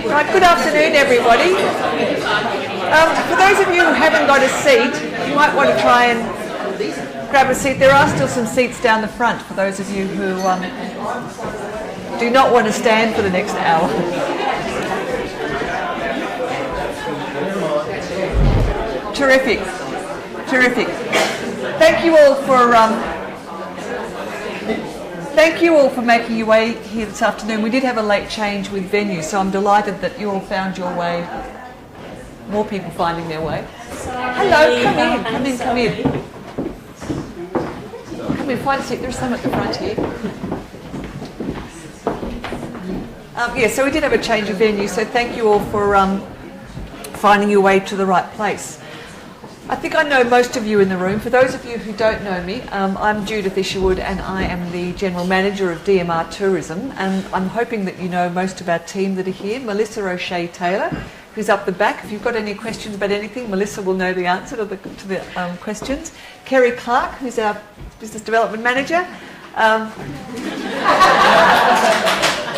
Right, good afternoon everybody. For those of you who haven't got a seat, you might want to try and grab a seat. There are still some seats down the front for those of you who do not want to stand for the next hour. Terrific, terrific. Thank you all for making your way here this afternoon. We did have a late change with venue, so I'm delighted that you all found your way. More people finding their way. Hello, come in. Come in, find a seat. There's some at the front here. So we did have a change of venue, so thank you all for finding your way to the right place. I think I know most of you in the room. For those of you who don't know me, I'm Judith Isherwood and I am the General Manager of DMR Tourism, and I'm hoping that you know most of our team that are here. Melissa O'Shea-Taylor, who's up the back. If you've got any questions about anything, Melissa will know the answer to the questions. Kerry Clark, who's our Business Development Manager,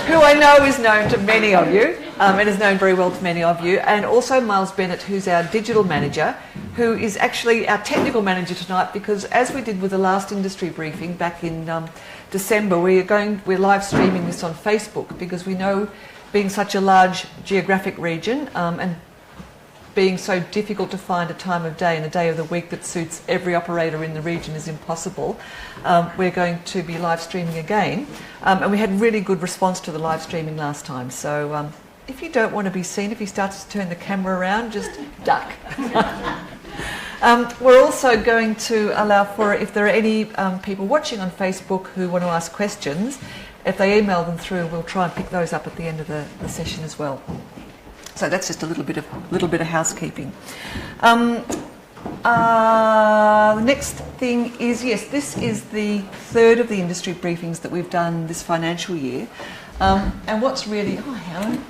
who I know is known to many of you, and is known very well to many of you, and also Miles Bennett, who's our Digital Manager, who is actually our Technical Manager tonight, because as we did with the last industry briefing back in December, we're live streaming this on Facebook, because we know, being such a large geographic region and being so difficult to find a time of day and a day of the week that suits every operator in the region is impossible. We're going to be live streaming again, and we had really good response to the live streaming last time. So if you don't want to be seen, if he starts to turn the camera around, just duck. We're also going to allow for, if there are any people watching on Facebook who want to ask questions, if they email them through, we'll try and pick those up at the end of the session as well. So that's just a little bit of housekeeping. The next thing is, yes, this is the third of the industry briefings that we've done this financial year. And what's really, oh Helen,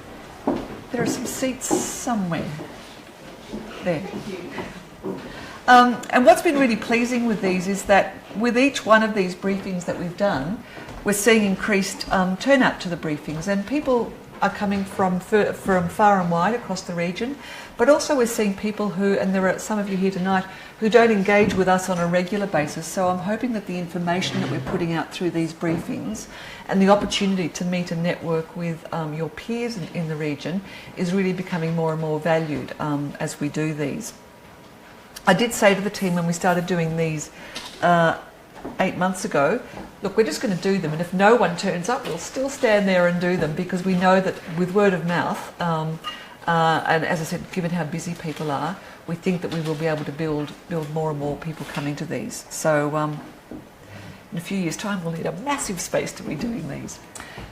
there are some seats somewhere. There. And what's been really pleasing with these is that with each one of these briefings that we've done, we're seeing increased turnout to the briefings, and people are coming from far and wide across the region, but also we're seeing people who, and there are some of you here tonight, who don't engage with us on a regular basis. So I'm hoping that the information that we're putting out through these briefings and the opportunity to meet and network with your peers in the region is really becoming more and more valued as we do these. I did say to the team when we started doing these 8 months ago, look, we're just going to do them, and if no one turns up, we'll still stand there and do them, because we know that with word of mouth, and as I said, given how busy people are, we think that we will be able to build more and more people coming to these. So in a few years' time, we'll need a massive space to be doing these.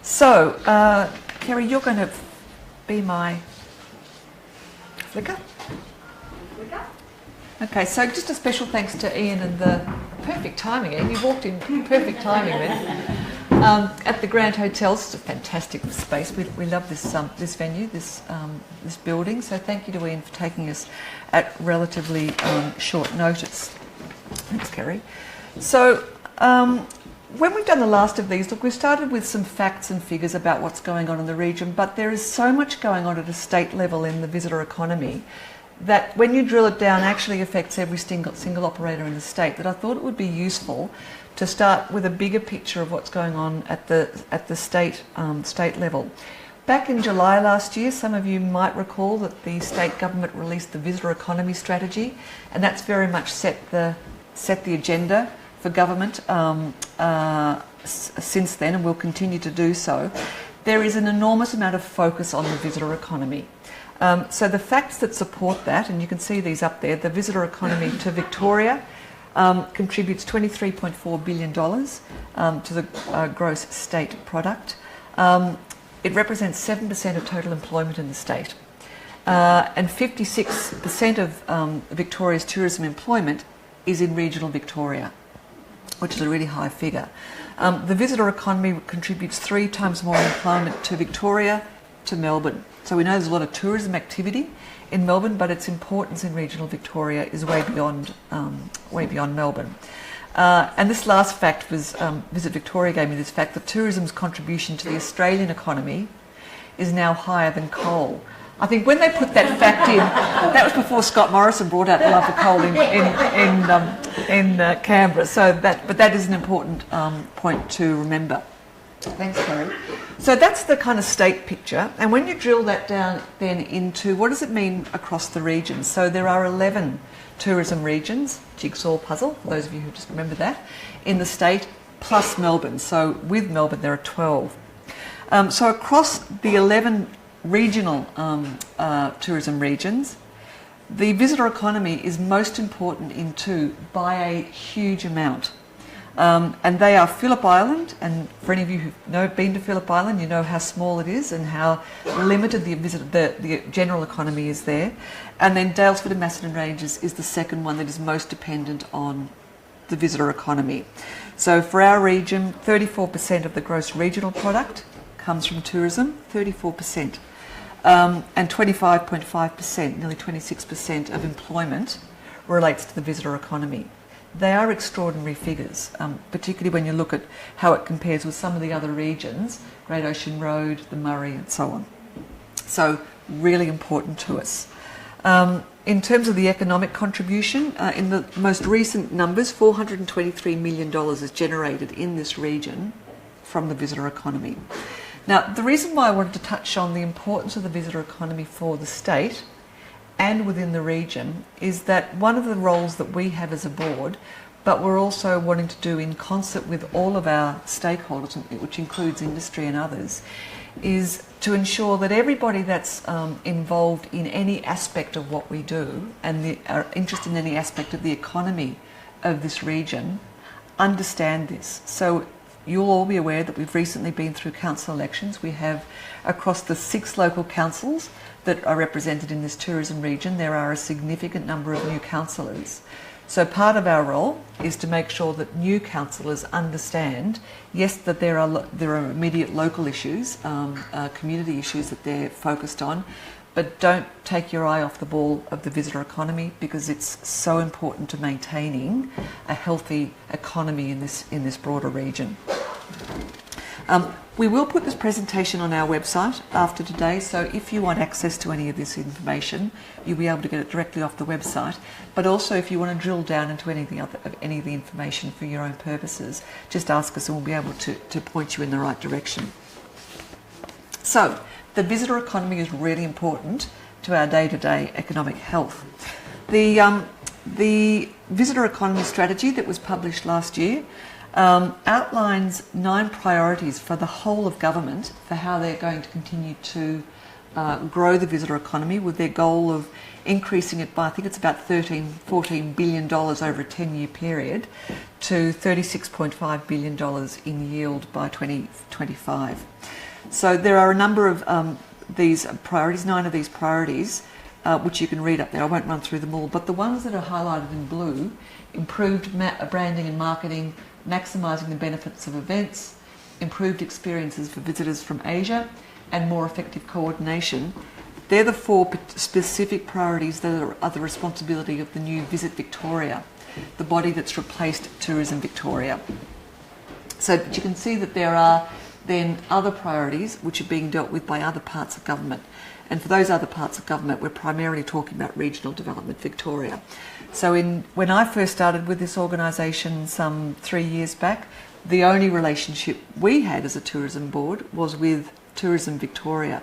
So, Kerry, you're going to be my flicker? Okay, so just a special thanks to Ian and the perfect timing, Ian. You walked in perfect timing then. At the Grande Hotel, it's a fantastic space. We love this venue, this building. So thank you to Ian for taking us at relatively short notice. Thanks, Kerry. So when we've done the last of these, look, we've started with some facts and figures about what's going on in the region, but there is so much going on at a state level in the visitor economy that when you drill it down actually affects every single operator in the state, that I thought it would be useful to start with a bigger picture of what's going on at the state level. Back in July last year, some of you might recall that the state government released the visitor economy strategy, and that's very much set the agenda for government since then, and will continue to do so. There is an enormous amount of focus on the visitor economy. So the facts that support that, and you can see these up there, the visitor economy to Victoria contributes $23.4 billion to the gross state product. It represents 7% of total employment in the state. And 56% of Victoria's tourism employment is in regional Victoria, which is a really high figure. The visitor economy contributes 3 times more employment to Victoria to Melbourne. So we know there's a lot of tourism activity in Melbourne, but its importance in regional Victoria is way beyond Melbourne. And this last fact was, Visit Victoria gave me this fact, that tourism's contribution to the Australian economy is now higher than coal. I think when they put that fact in, that was before Scott Morrison brought out the love for coal in Canberra. But that is an important point to remember. Thanks, Kerry. So that's the kind of state picture. And when you drill that down then into what does it mean across the regions? So there are 11 tourism regions, jigsaw puzzle, for those of you who just remember that, in the state, plus Melbourne. So with Melbourne, there are 12. So across the 11 regional tourism regions, the visitor economy is most important in two by a huge amount. And they are Phillip Island, and for any of you who've been to Phillip Island, you know how small it is and how limited the general economy is there. And then Daylesford and Macdedon Ranges is the second one that is most dependent on the visitor economy. So for our region, 34% of the gross regional product comes from tourism, 34%. And 25.5%, nearly 26% of employment relates to the visitor economy. They are extraordinary figures, particularly when you look at how it compares with some of the other regions, Great Ocean Road, the Murray and so on. So really important to us. In terms of the economic contribution, in the most recent numbers, $423 million is generated in this region from the visitor economy. Now, the reason why I wanted to touch on the importance of the visitor economy for the state and within the region is that one of the roles that we have as a board, but we're also wanting to do in concert with all of our stakeholders, which includes industry and others, is to ensure that everybody that's involved in any aspect of what we do and are interested in any aspect of the economy of this region understand this. So you'll all be aware that we've recently been through council elections. We have, across the 6 local councils that are represented in this tourism region, there are a significant number of new councillors. So part of our role is to make sure that new councillors understand, yes, that there are immediate local issues, community issues that they're focused on, but don't take your eye off the ball of the visitor economy, because it's so important to maintaining a healthy economy in this broader region. We will put this presentation on our website after today, so if you want access to any of this information, you'll be able to get it directly off the website. But also, if you want to drill down into any of the information for your own purposes, just ask us and we'll be able to point you in the right direction. So, the visitor economy is really important to our day-to-day economic health. The visitor economy strategy that was published last year outlines 9 priorities for the whole of government for how they're going to continue to grow the visitor economy, with their goal of increasing it by, I think it's about $14 billion over a 10-year period to $36.5 billion in yield by 2025. So there are a number of these priorities, 9 of these priorities, which you can read up there. I won't run through them all, but the ones that are highlighted in blue: improved branding and marketing, maximising the benefits of events, improved experiences for visitors from Asia, and more effective coordination. They're the 4 specific priorities that are the responsibility of the new Visit Victoria, the body that's replaced Tourism Victoria. So you can see that there are then other priorities which are being dealt with by other parts of government. And for those other parts of government, we're primarily talking about Regional Development Victoria. So when I first started with this organisation some 3 years back, the only relationship we had as a tourism board was with Tourism Victoria.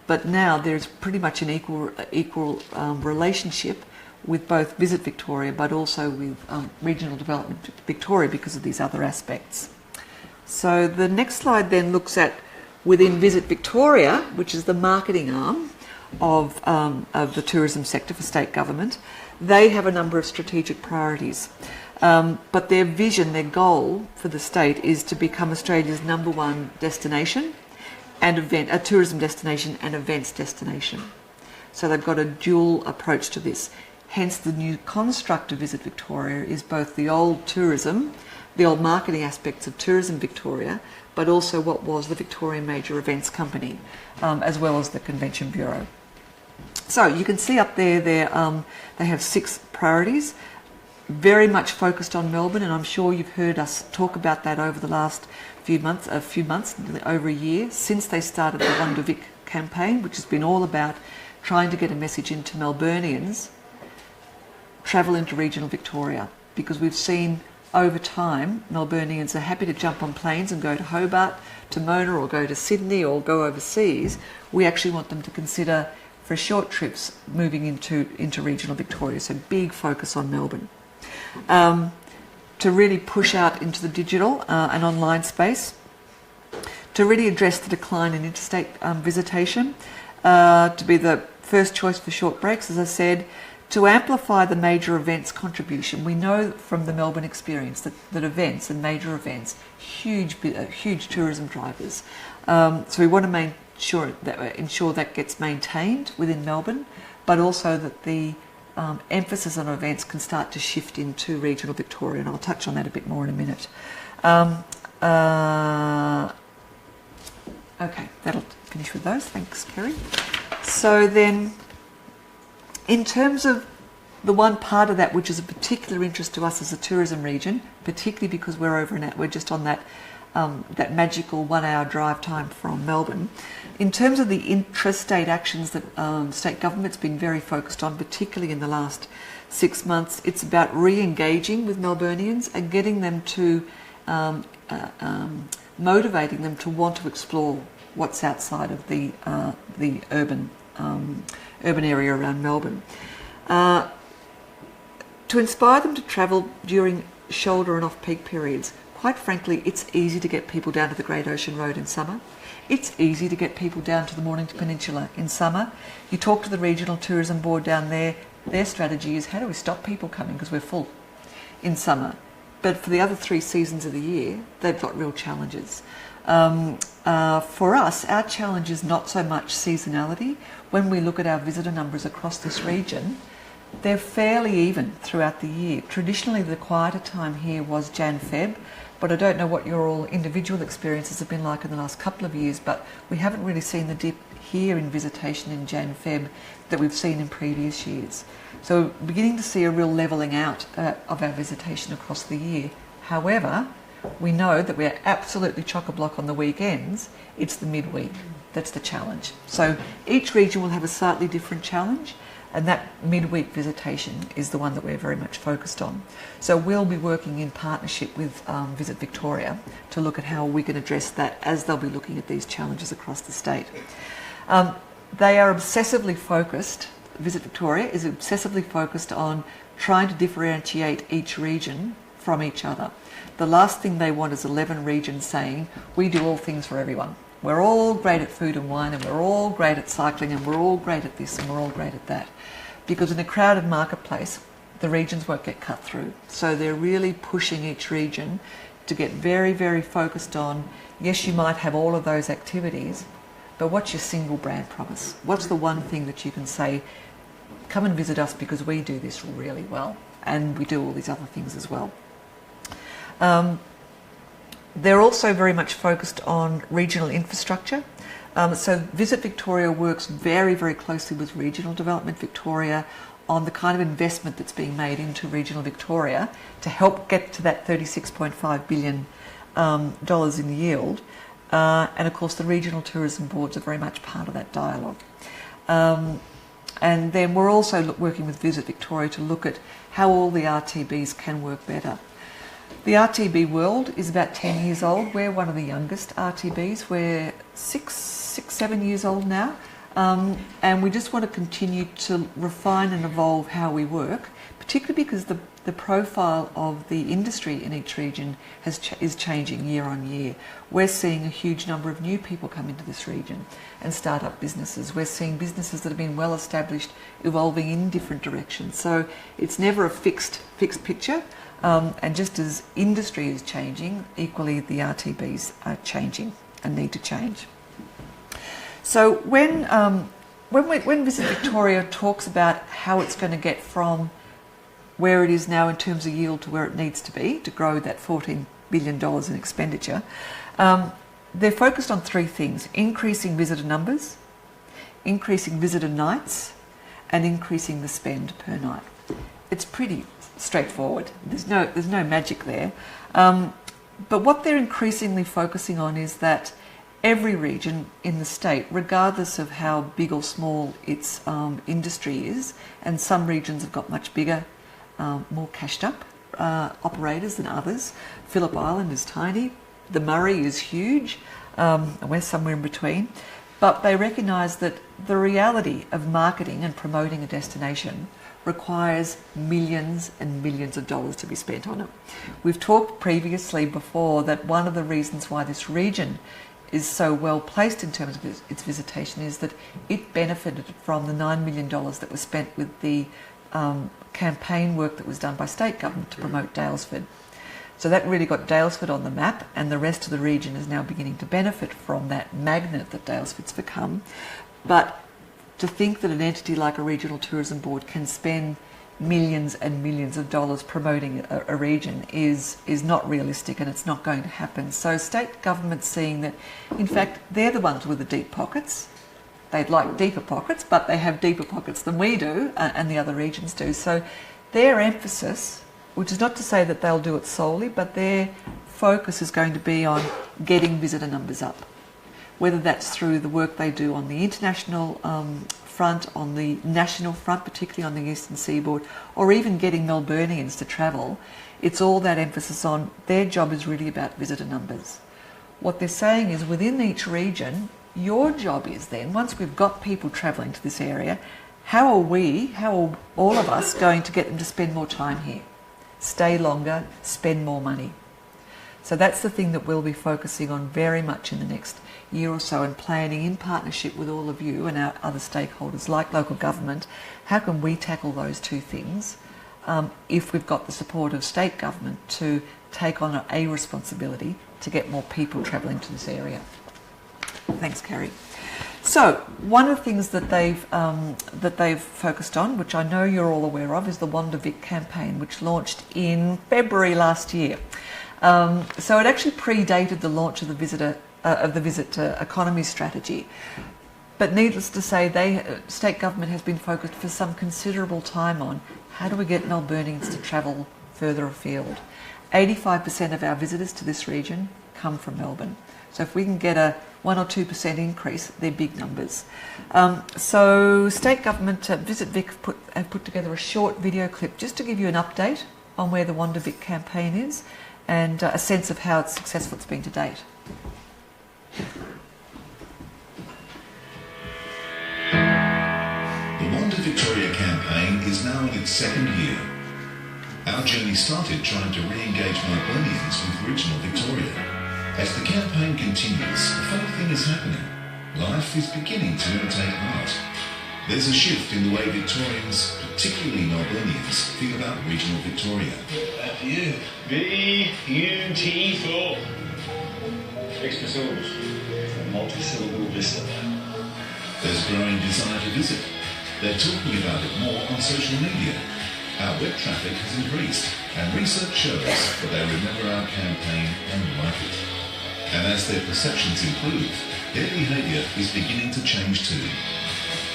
But now there's pretty much an equal relationship with both Visit Victoria, but also with Regional Development Victoria because of these other aspects. So the next slide then looks at, within Visit Victoria, which is the marketing arm of the tourism sector for state government, they have a number of strategic priorities. But their vision, their goal for the state is to become Australia's #1 destination and a tourism destination and events destination. So they've got a dual approach to this. Hence the new construct of Visit Victoria is both the old tourism, the old marketing aspects of Tourism Victoria, but also what was the Victorian Major Events Company, as well as the Convention Bureau. So you can see up there they have 6 priorities. very much focused on Melbourne, and I'm sure you've heard us talk about that over the last few months, over a year, since they started the Wonder Vic campaign, which has been all about trying to get a message into Melburnians, travel into regional Victoria, because we've seen over time Melburnians are happy to jump on planes and go to Hobart, to Mona, or go to Sydney, or go overseas. We actually want them to consider for short trips moving into regional Victoria, so big focus on Melbourne. To really push out into the digital and online space, to really address the decline in interstate visitation, to be the first choice for short breaks, as I said, to amplify the major events contribution. We know from the Melbourne experience that events and major events, huge tourism drivers. So we want to ensure that gets maintained within Melbourne, but also that the emphasis on events can start to shift into regional Victoria, and I'll touch on that a bit more in a minute. Okay, that'll finish with those. Thanks, Kerry. So then, in terms of the one part of that which is of particular interest to us as a tourism region, particularly because we're just on that magical 1 hour drive time from Melbourne. In terms of the intrastate actions that state government's been very focused on, particularly in the last 6 months, it's about re-engaging with Melburnians and getting them to, motivating them to want to explore what's outside of the urban area around Melbourne. To inspire them to travel during shoulder and off-peak periods. Quite frankly, it's easy to get people down to the Great Ocean Road in summer. It's easy to get people down to the Mornington Peninsula in summer. You talk to the Regional Tourism Board down there, their strategy is how do we stop people coming because we're full in summer. But for the other 3 seasons of the year, they've got real challenges. For us, our challenge is not so much seasonality. When we look at our visitor numbers across this region, they're fairly even throughout the year. Traditionally, the quieter time here was Jan-Feb, but I don't know what your all individual experiences have been like in the last couple of years, but we haven't really seen the dip here in visitation in Jan-Feb that we've seen in previous years. So we're beginning to see a real levelling out of our visitation across the year. However, we know that we're absolutely chock-a-block on the weekends. It's the midweek that's the challenge. So each region will have a slightly different challenge, and that midweek visitation is the one that we're very much focused on. So we'll be working in partnership with Visit Victoria to look at how we can address that as they'll be looking at these challenges across the state. They are obsessively focused, Visit Victoria is obsessively focused on trying to differentiate each region from each other. The last thing they want is 11 regions saying, we do all things for everyone. We're all great at food and wine, and we're all great at cycling, and we're all great at this, and we're all great at that. Because in a crowded marketplace, the regions won't get cut through. So they're really pushing each region to get very, very focused on, yes, you might have all of those activities, but what's your single brand promise? What's the one thing that you can say, come and visit us because we do this really well, and we do all these other things as well. They're also very much focused on regional infrastructure. So Visit Victoria works very, very closely with Regional Development Victoria on the kind of investment that's being made into regional Victoria to help get to that $36.5 billion in yield. And of course the Regional Tourism Boards are very much part of that dialogue. And then we're also working with Visit Victoria to look at how all the RTBs can work better. The RTB world is about 10 years old. We're one of the youngest RTBs. We're 7 years old now. And we just want to continue to refine and evolve how we work, particularly because the profile of the industry in each region is changing year on year. We're seeing a huge number of new people come into this region and start up businesses. We're seeing businesses that have been well established evolving in different directions. So it's never a fixed picture. And just as industry is changing, equally the RTBs are changing and need to change. So when Visit Victoria talks about how it's going to get from where it is now in terms of yield to where it needs to be to grow that $14 billion in expenditure, they're focused on 3 things: increasing visitor numbers, increasing visitor nights, and increasing the spend per night. It's pretty straightforward. There's no magic there. But what they're increasingly focusing on is that every region in the state, regardless of how big or small its industry is, and some regions have got much bigger, more cashed up operators than others. Phillip Island is tiny, the Murray is huge, and we're somewhere in between. But they recognise that the reality of marketing and promoting a destination requires millions and millions of dollars to be spent on it. We've talked previously before that one of the reasons why this region is so well placed in terms of its visitation is that it benefited from the $9 million that was spent with the campaign work that was done by state government to promote Daylesford. So that really got Daylesford on the map, and the rest of the region is now beginning to benefit from that magnet that Daylesford's become. But to think that an entity like a regional tourism board can spend millions and millions of dollars promoting a region is not realistic, and it's not going to happen. So state government's seeing that, in fact, they're the ones with the deep pockets. They'd like deeper pockets, but they have deeper pockets than we do, and the other regions do. So their emphasis, which is not to say that they'll do it solely, but their focus is going to be on getting visitor numbers up, whether that's through the work they do on the international front, on the national front, particularly on the eastern seaboard, or even getting Melburnians to travel. It's all that emphasis on their job is really about visitor numbers. What they're saying is within each region, your job is then, once we've got people travelling to this area, how are all of us going to get them to spend more time here, stay longer, spend more money? So that's the thing that we'll be focusing on very much in the next year or so, and planning in partnership with all of you and our other stakeholders like local government. How can we tackle those two things if we've got the support of state government to take on a responsibility to get more people travelling to this area? Thanks, Carrie. So one of the things that they've focused on, which I know you're all aware of, is the Wander Vic campaign, which launched in February last year. So it actually predated the launch of the visit economy strategy. But needless to say, state government has been focused for some considerable time on how do we get Melburnians to travel further afield. 85% of our visitors to this region come from Melbourne. So if we can get a 1 or 2% increase, they're big numbers. So state government, Visit Vic have put together a short video clip just to give you an update on where the Wander Vic campaign is and a sense of how successful it's been to date. The Wander Victoria campaign is now in its second year. Our journey started trying to re-engage Melburnians with regional Victoria. As the campaign continues, a funny thing is happening. Life is beginning to imitate art. There's a shift in the way Victorians, particularly Melburnians, feel about regional Victoria. After you. Beautiful. Extra syllables. A multi-syllable vista. There's growing desire to visit. They're talking about it more on social media. Our web traffic has increased, and research shows that they remember our campaign and like it. And as their perceptions improve, their behaviour is beginning to change too.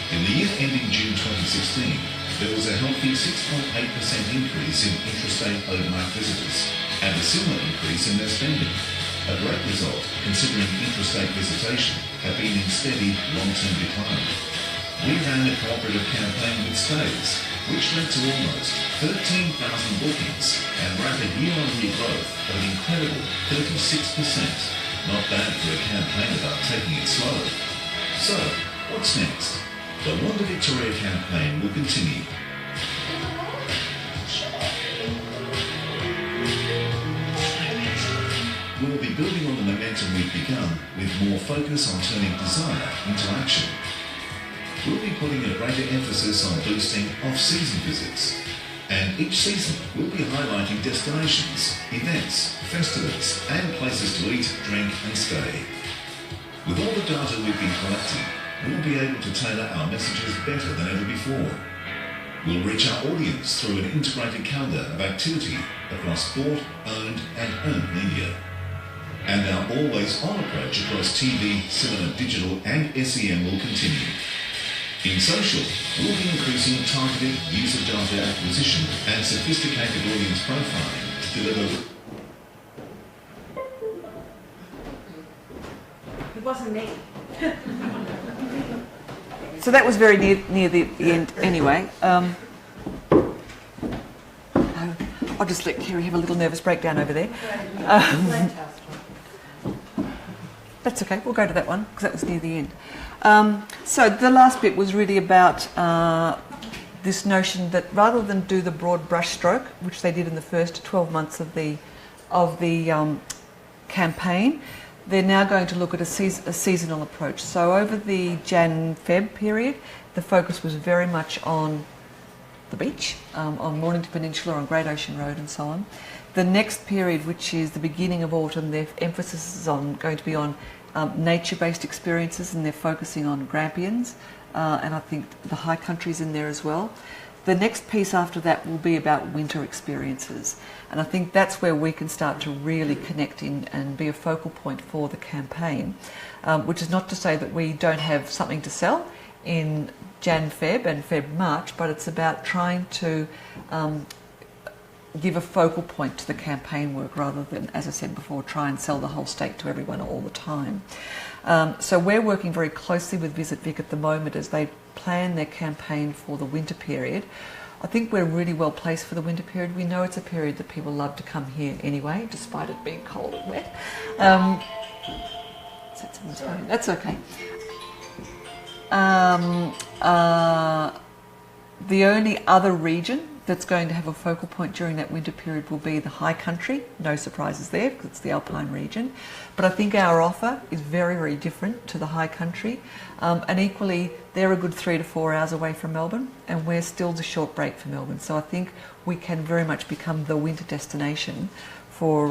In the year ending June 2016, there was a healthy 6.8% increase in intrastate overnight visitors, and a similar increase in their spending. A great result, considering intrastate visitation had been in steady long-term decline. We ran a cooperative campaign with Stays, which led to almost 13,000 bookings and rapid year-on-year growth of an incredible 36%. Not bad for a campaign about taking it slow. So, what's next? The Wander Victoria campaign will continue. We'll be building on the momentum we've begun with more focus on turning desire into action. We'll be putting a greater emphasis on boosting off-season visits. And each season we'll be highlighting destinations, events, festivals and places to eat, drink and stay. With all the data we've been collecting, we'll be able to tailor our messages better than ever before. We'll reach our audience through an integrated calendar of activity across bought, owned and earned media. And our always-on approach across TV, cinema, digital and SEM will continue. In social, we'll be increasing targeted user data acquisition and sophisticated audience profiling to deliver. It wasn't me. So that was very near the end anyway. I'll just let Kerry have a little nervous breakdown over there. That's okay, we'll go to that one because that was near the end. So the last bit was really about this notion that rather than do the broad brush stroke, which they did in the first 12 months of the campaign, they're now going to look at a seasonal approach. So over the Jan-Feb period, the focus was very much on the beach, on Mornington Peninsula, on Great Ocean Road and so on. The next period, which is the beginning of autumn, their emphasis is going to be on nature-based experiences, and they're focusing on Grampians, and I think the high country's in there as well. The next piece after that will be about winter experiences, and I think that's where we can start to really connect in and be a focal point for the campaign, which is not to say that we don't have something to sell in Jan-Feb and Feb-March, but it's about trying to give a focal point to the campaign work rather than, as I said before, try and sell the whole state to everyone all the time. So we're working very closely with Visit Vic at the moment as they plan their campaign for the winter period. I think we're really well placed for the winter period. We know it's a period that people love to come here anyway, despite it being cold and wet. That's okay. The only other region that's going to have a focal point during that winter period will be the high country. No surprises there because it's the Alpine region. But I think our offer is very, very different to the high country. And equally, they're a good 3 to 4 hours away from Melbourne, and we're still the short break for Melbourne. So I think we can very much become the winter destination for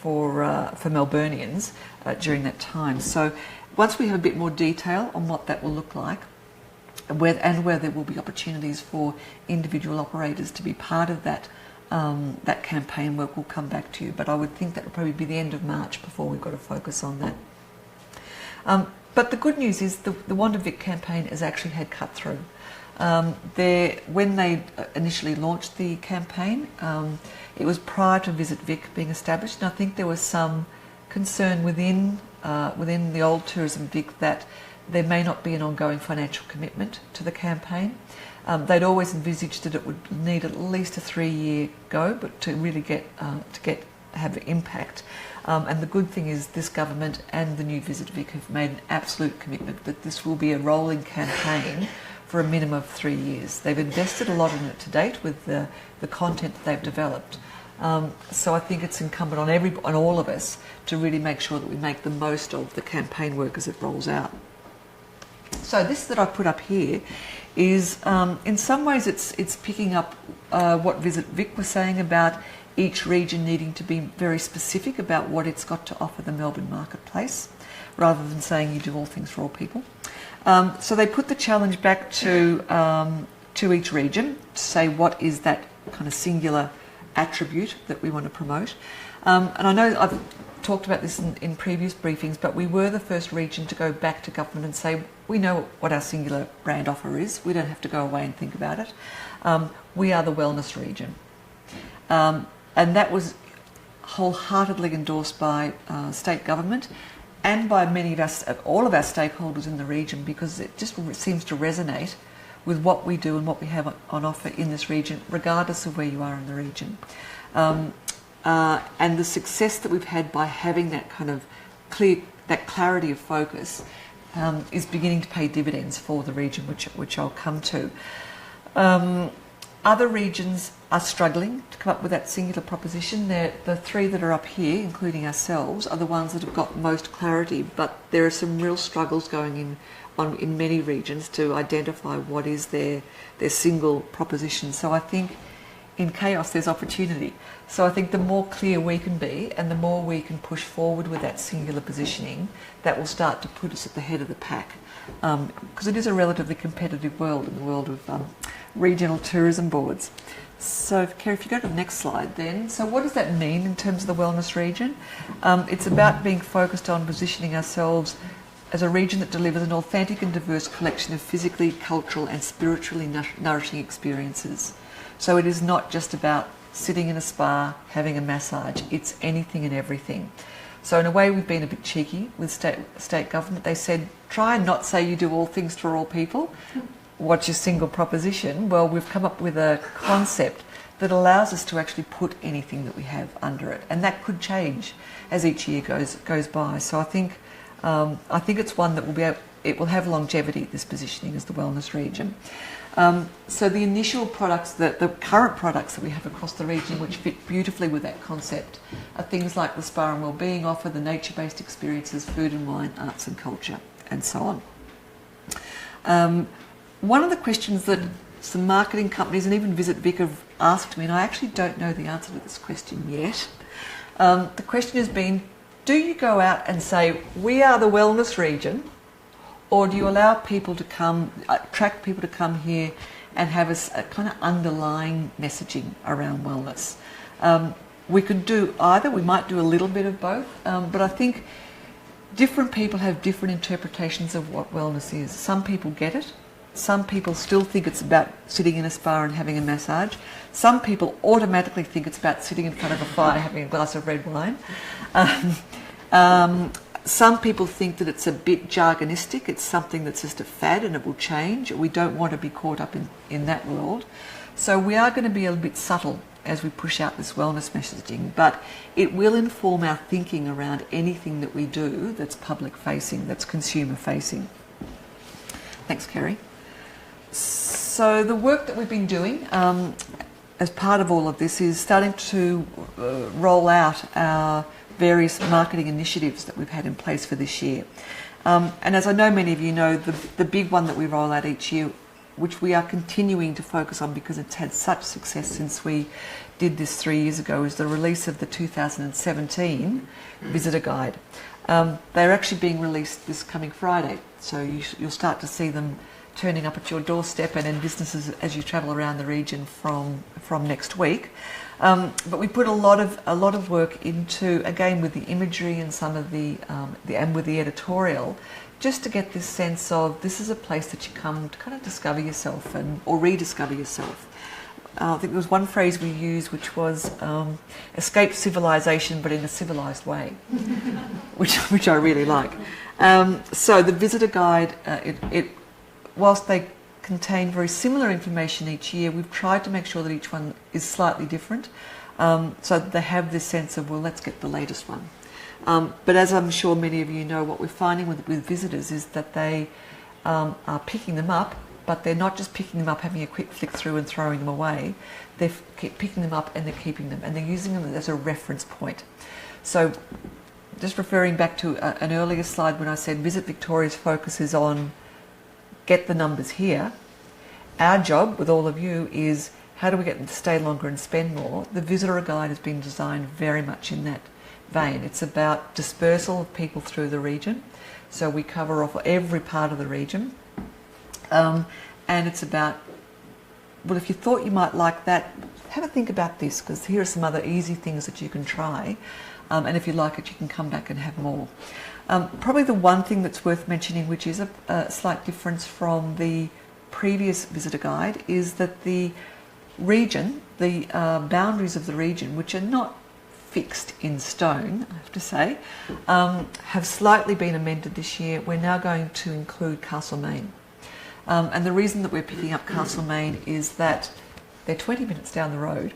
Melburnians during that time. So once we have a bit more detail on what that will look like, and where there will be opportunities for individual operators to be part of that campaign work, we'll come back to you. But I would think that will probably be the end of March before we've got to focus on that. But the good news is the Wander Vic campaign has actually had cut through. When they initially launched the campaign, it was prior to Visit Vic being established, and I think there was some concern within the old Tourism Vic that there may not be an ongoing financial commitment to the campaign. They'd always envisaged that it would need at least a 3-year go, but to really have impact. And the good thing is this government and the new Visit Vic have made an absolute commitment that this will be a rolling campaign for a minimum of 3 years. They've invested a lot in it to date with the content that they've developed. So I think it's incumbent on all of us to really make sure that we make the most of the campaign work as it rolls out. So this that I put up here is, in some ways, it's picking up what Visit Vic was saying about each region needing to be very specific about what it's got to offer the Melbourne marketplace, rather than saying you do all things for all people. So they put the challenge back to each region to say what is that kind of singular attribute that we want to promote. And I know I've talked about this in previous briefings, but we were the first region to go back to government and say we know what our singular brand offer is. We don't have to go away and think about it. We are the wellness region. And that was wholeheartedly endorsed by state government and by all of our stakeholders in the region, because it just seems to resonate with what we do and what we have on offer in this region, regardless of where you are in the region. And the success that we've had by having that kind of clarity of focus is beginning to pay dividends for the region, which I'll come to. Other regions are struggling to come up with that singular proposition. The 3 that are up here, including ourselves, are the ones that have got most clarity, but there are some real struggles going in many regions to identify what is their single proposition. So I think in chaos there's opportunity. So I think the more clear we can be and the more we can push forward with that singular positioning, that will start to put us at the head of the pack. Because it is a relatively competitive world in the world of regional tourism boards. So, Kerry, if you go to the next slide then. So what does that mean in terms of the wellness region? It's about being focused on positioning ourselves as a region that delivers an authentic and diverse collection of physically, cultural and spiritually nourishing experiences. So it is not just about sitting in a spa, having a massage, it's anything and everything. So in a way we've been a bit cheeky with state government. They said, try and not say you do all things for all people. What's your single proposition? Well, we've come up with a concept that allows us to actually put anything that we have under it. And that could change as each year goes by. So I think it's one that it will have longevity, this positioning as the wellness region. So the initial products, the current products that we have across the region, which fit beautifully with that concept, are things like the spa and wellbeing offer, the nature-based experiences, food and wine, arts and culture, and so on. One of the questions that some marketing companies and even Visit Vic have asked me, and I actually don't know the answer to this question yet. The question has been, do you go out and say, we are the wellness region, or do you allow people to come, attract people to come here and have a kind of underlying messaging around wellness? We could do either. We might do a little bit of both. But I think different people have different interpretations of what wellness is. Some people get it. Some people still think it's about sitting in a spa and having a massage. Some people automatically think it's about sitting in front of a fire having a glass of red wine. Some people think that it's a bit jargonistic. It's something that's just a fad and it will change. We don't want to be caught up in that world. So we are going to be a little bit subtle as we push out this wellness messaging, but it will inform our thinking around anything that we do that's public facing, that's consumer facing. Thanks, Kerry. So the work that we've been doing as part of all of this is starting to roll out our various marketing initiatives that we've had in place for this year. And as I know many of you know, the big one that we roll out each year, which we are continuing to focus on because it's had such success since we did this 3 years ago, is the release of the 2017 Visitor Guide. They're actually being released this coming Friday, so you'll start to see them turning up at your doorstep and in businesses as you travel around the region from next week. But we put a lot of work into, again, with the imagery and some of and with the editorial, just to get this sense of this is a place that you come to kind of discover yourself or rediscover yourself. I think there was one phrase we used which was escape civilization but in a civilized way, which I really like. So the visitor guide, whilst they contain very similar information each year, we've tried to make sure that each one is slightly different, so that they have this sense of, well, let's get the latest one. But as I'm sure many of you know, what we're finding with visitors is that they are picking them up, but they're not just picking them up, having a quick flick through and throwing them away. They're picking them up and they're keeping them, and they're using them as a reference point. So just referring back to an earlier slide when I said Visit Victoria's focus is on get the numbers here. Our job with all of you is how do we get them to stay longer and spend more? The visitor guide has been designed very much in that vein. It's about dispersal of people through the region. So we cover off every part of the region. And it's about, well, if you thought you might like that, have a think about this, because here are some other easy things that you can try. And if you like it, you can come back and have more. Probably the one thing that's worth mentioning, which is a slight difference from the previous visitor guide, is that the region, the boundaries of the region, which are not fixed in stone, I have to say, have slightly been amended this year. We're now going to include Castlemaine. And the reason that we're picking up Castlemaine is that they're 20 minutes down the road.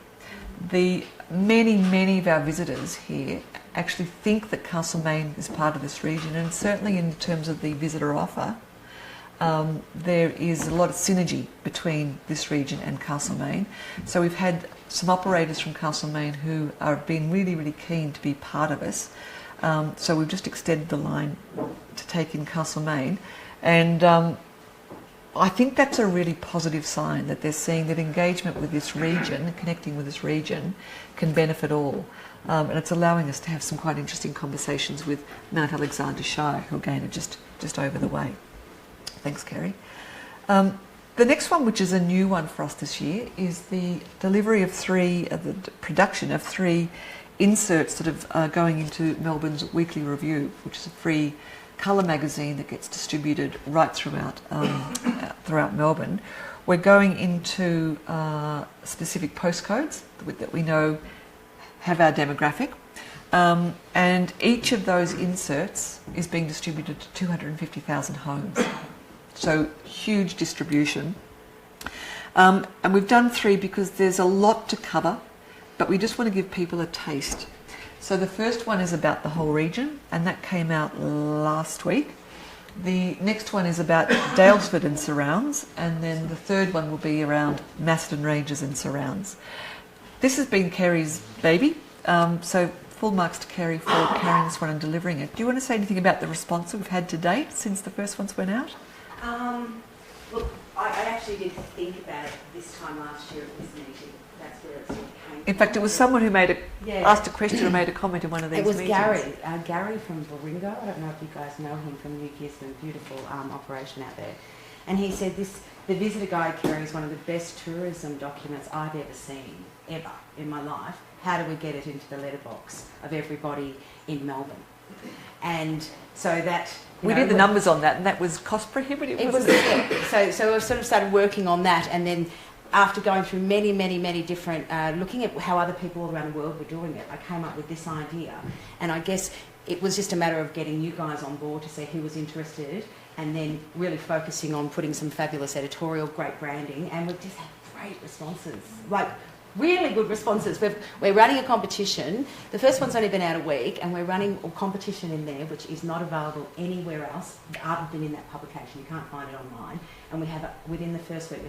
Many of our visitors here actually think that Castlemaine is part of this region, and certainly in terms of the visitor offer, there is a lot of synergy between this region and Castlemaine. So we've had some operators from Castlemaine who have been really keen to be part of us. So we've just extended the line to take in Castlemaine, and I think that's a really positive sign that they're seeing that engagement with this region, connecting with this region, can benefit all. And it's allowing us to have some quite interesting conversations with Mount Alexander Shire, who again are just over the way. Thanks, Kerry. The next one, which is a new one for us this year, is the delivery of the production of 3 inserts that are going into Melbourne's Weekly Review, which is a free colour magazine that gets distributed right throughout Melbourne. We're going into specific postcodes that we know have our demographic, and each of those inserts is being distributed to 250,000 homes. So huge distribution. And we've done 3 because there's a lot to cover, but we just want to give people a taste. So the first one is about the whole region, and that came out last week. The next one is about Daylesford and surrounds, and then the third one will be around Macdedon Ranges and surrounds. This has been Kerry's baby, so full marks to Kerry for carrying this one and delivering it. Do you want to say anything about the response that we've had to date since the first ones went out? Look, I actually did think about it this time last year at this meeting. That's where it sort of came from. In fact, it was someone who asked a question or made a comment in one of these meetings. It was Gary from Baringo. I don't know if you guys know him from New Gisborne, beautiful operation out there. And he said the visitor guide carries one of the best tourism documents I've ever seen, ever, in my life. How do we get it into the letterbox of everybody in Melbourne? And so that... We did the numbers on that, and that was cost prohibitive, wasn't it? Yeah. So I sort of started working on that, and then after going through many different, looking at how other people all around the world were doing it, I came up with this idea. And I guess it was just a matter of getting you guys on board to see who was interested, and then really focusing on putting some fabulous editorial, great branding, and we've just had great responses. Like, really good responses. We're running a competition. The first one's only been out a week, and we're running a competition in there which is not available anywhere else other than in that publication. You can't find it online. And we have, within the first week,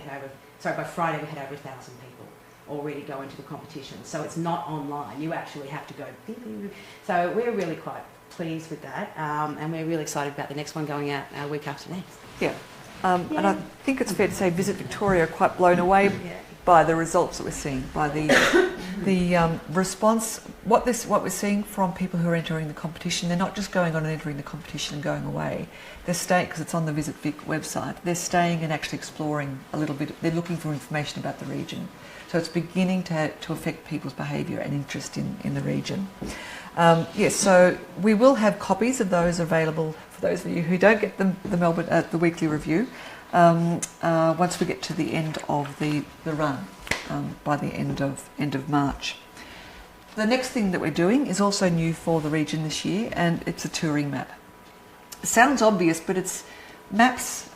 by Friday we had over 1,000 people already go into the competition. So it's not online. You actually have to go. So we're really quite pleased with that, and we're really excited about the next one going out a week after next. Yeah. And I think it's fair to say Visit Victoria are quite blown away by the results that we're seeing, by the response, what we're seeing from people who are entering the competition. They're not just going on and entering the competition and going away. They're staying, because it's on the Visit Vic website. They're staying and actually exploring a little bit. They're looking for information about the region. So it's beginning to affect people's behaviour and interest in the region. Yes, so we will have copies of those available for those of you who don't get the Melbourne the weekly review. Once we get to the end of the run, by the end of March. The next thing that we're doing is also new for the region this year, and it's a touring map. It sounds obvious, but it's maps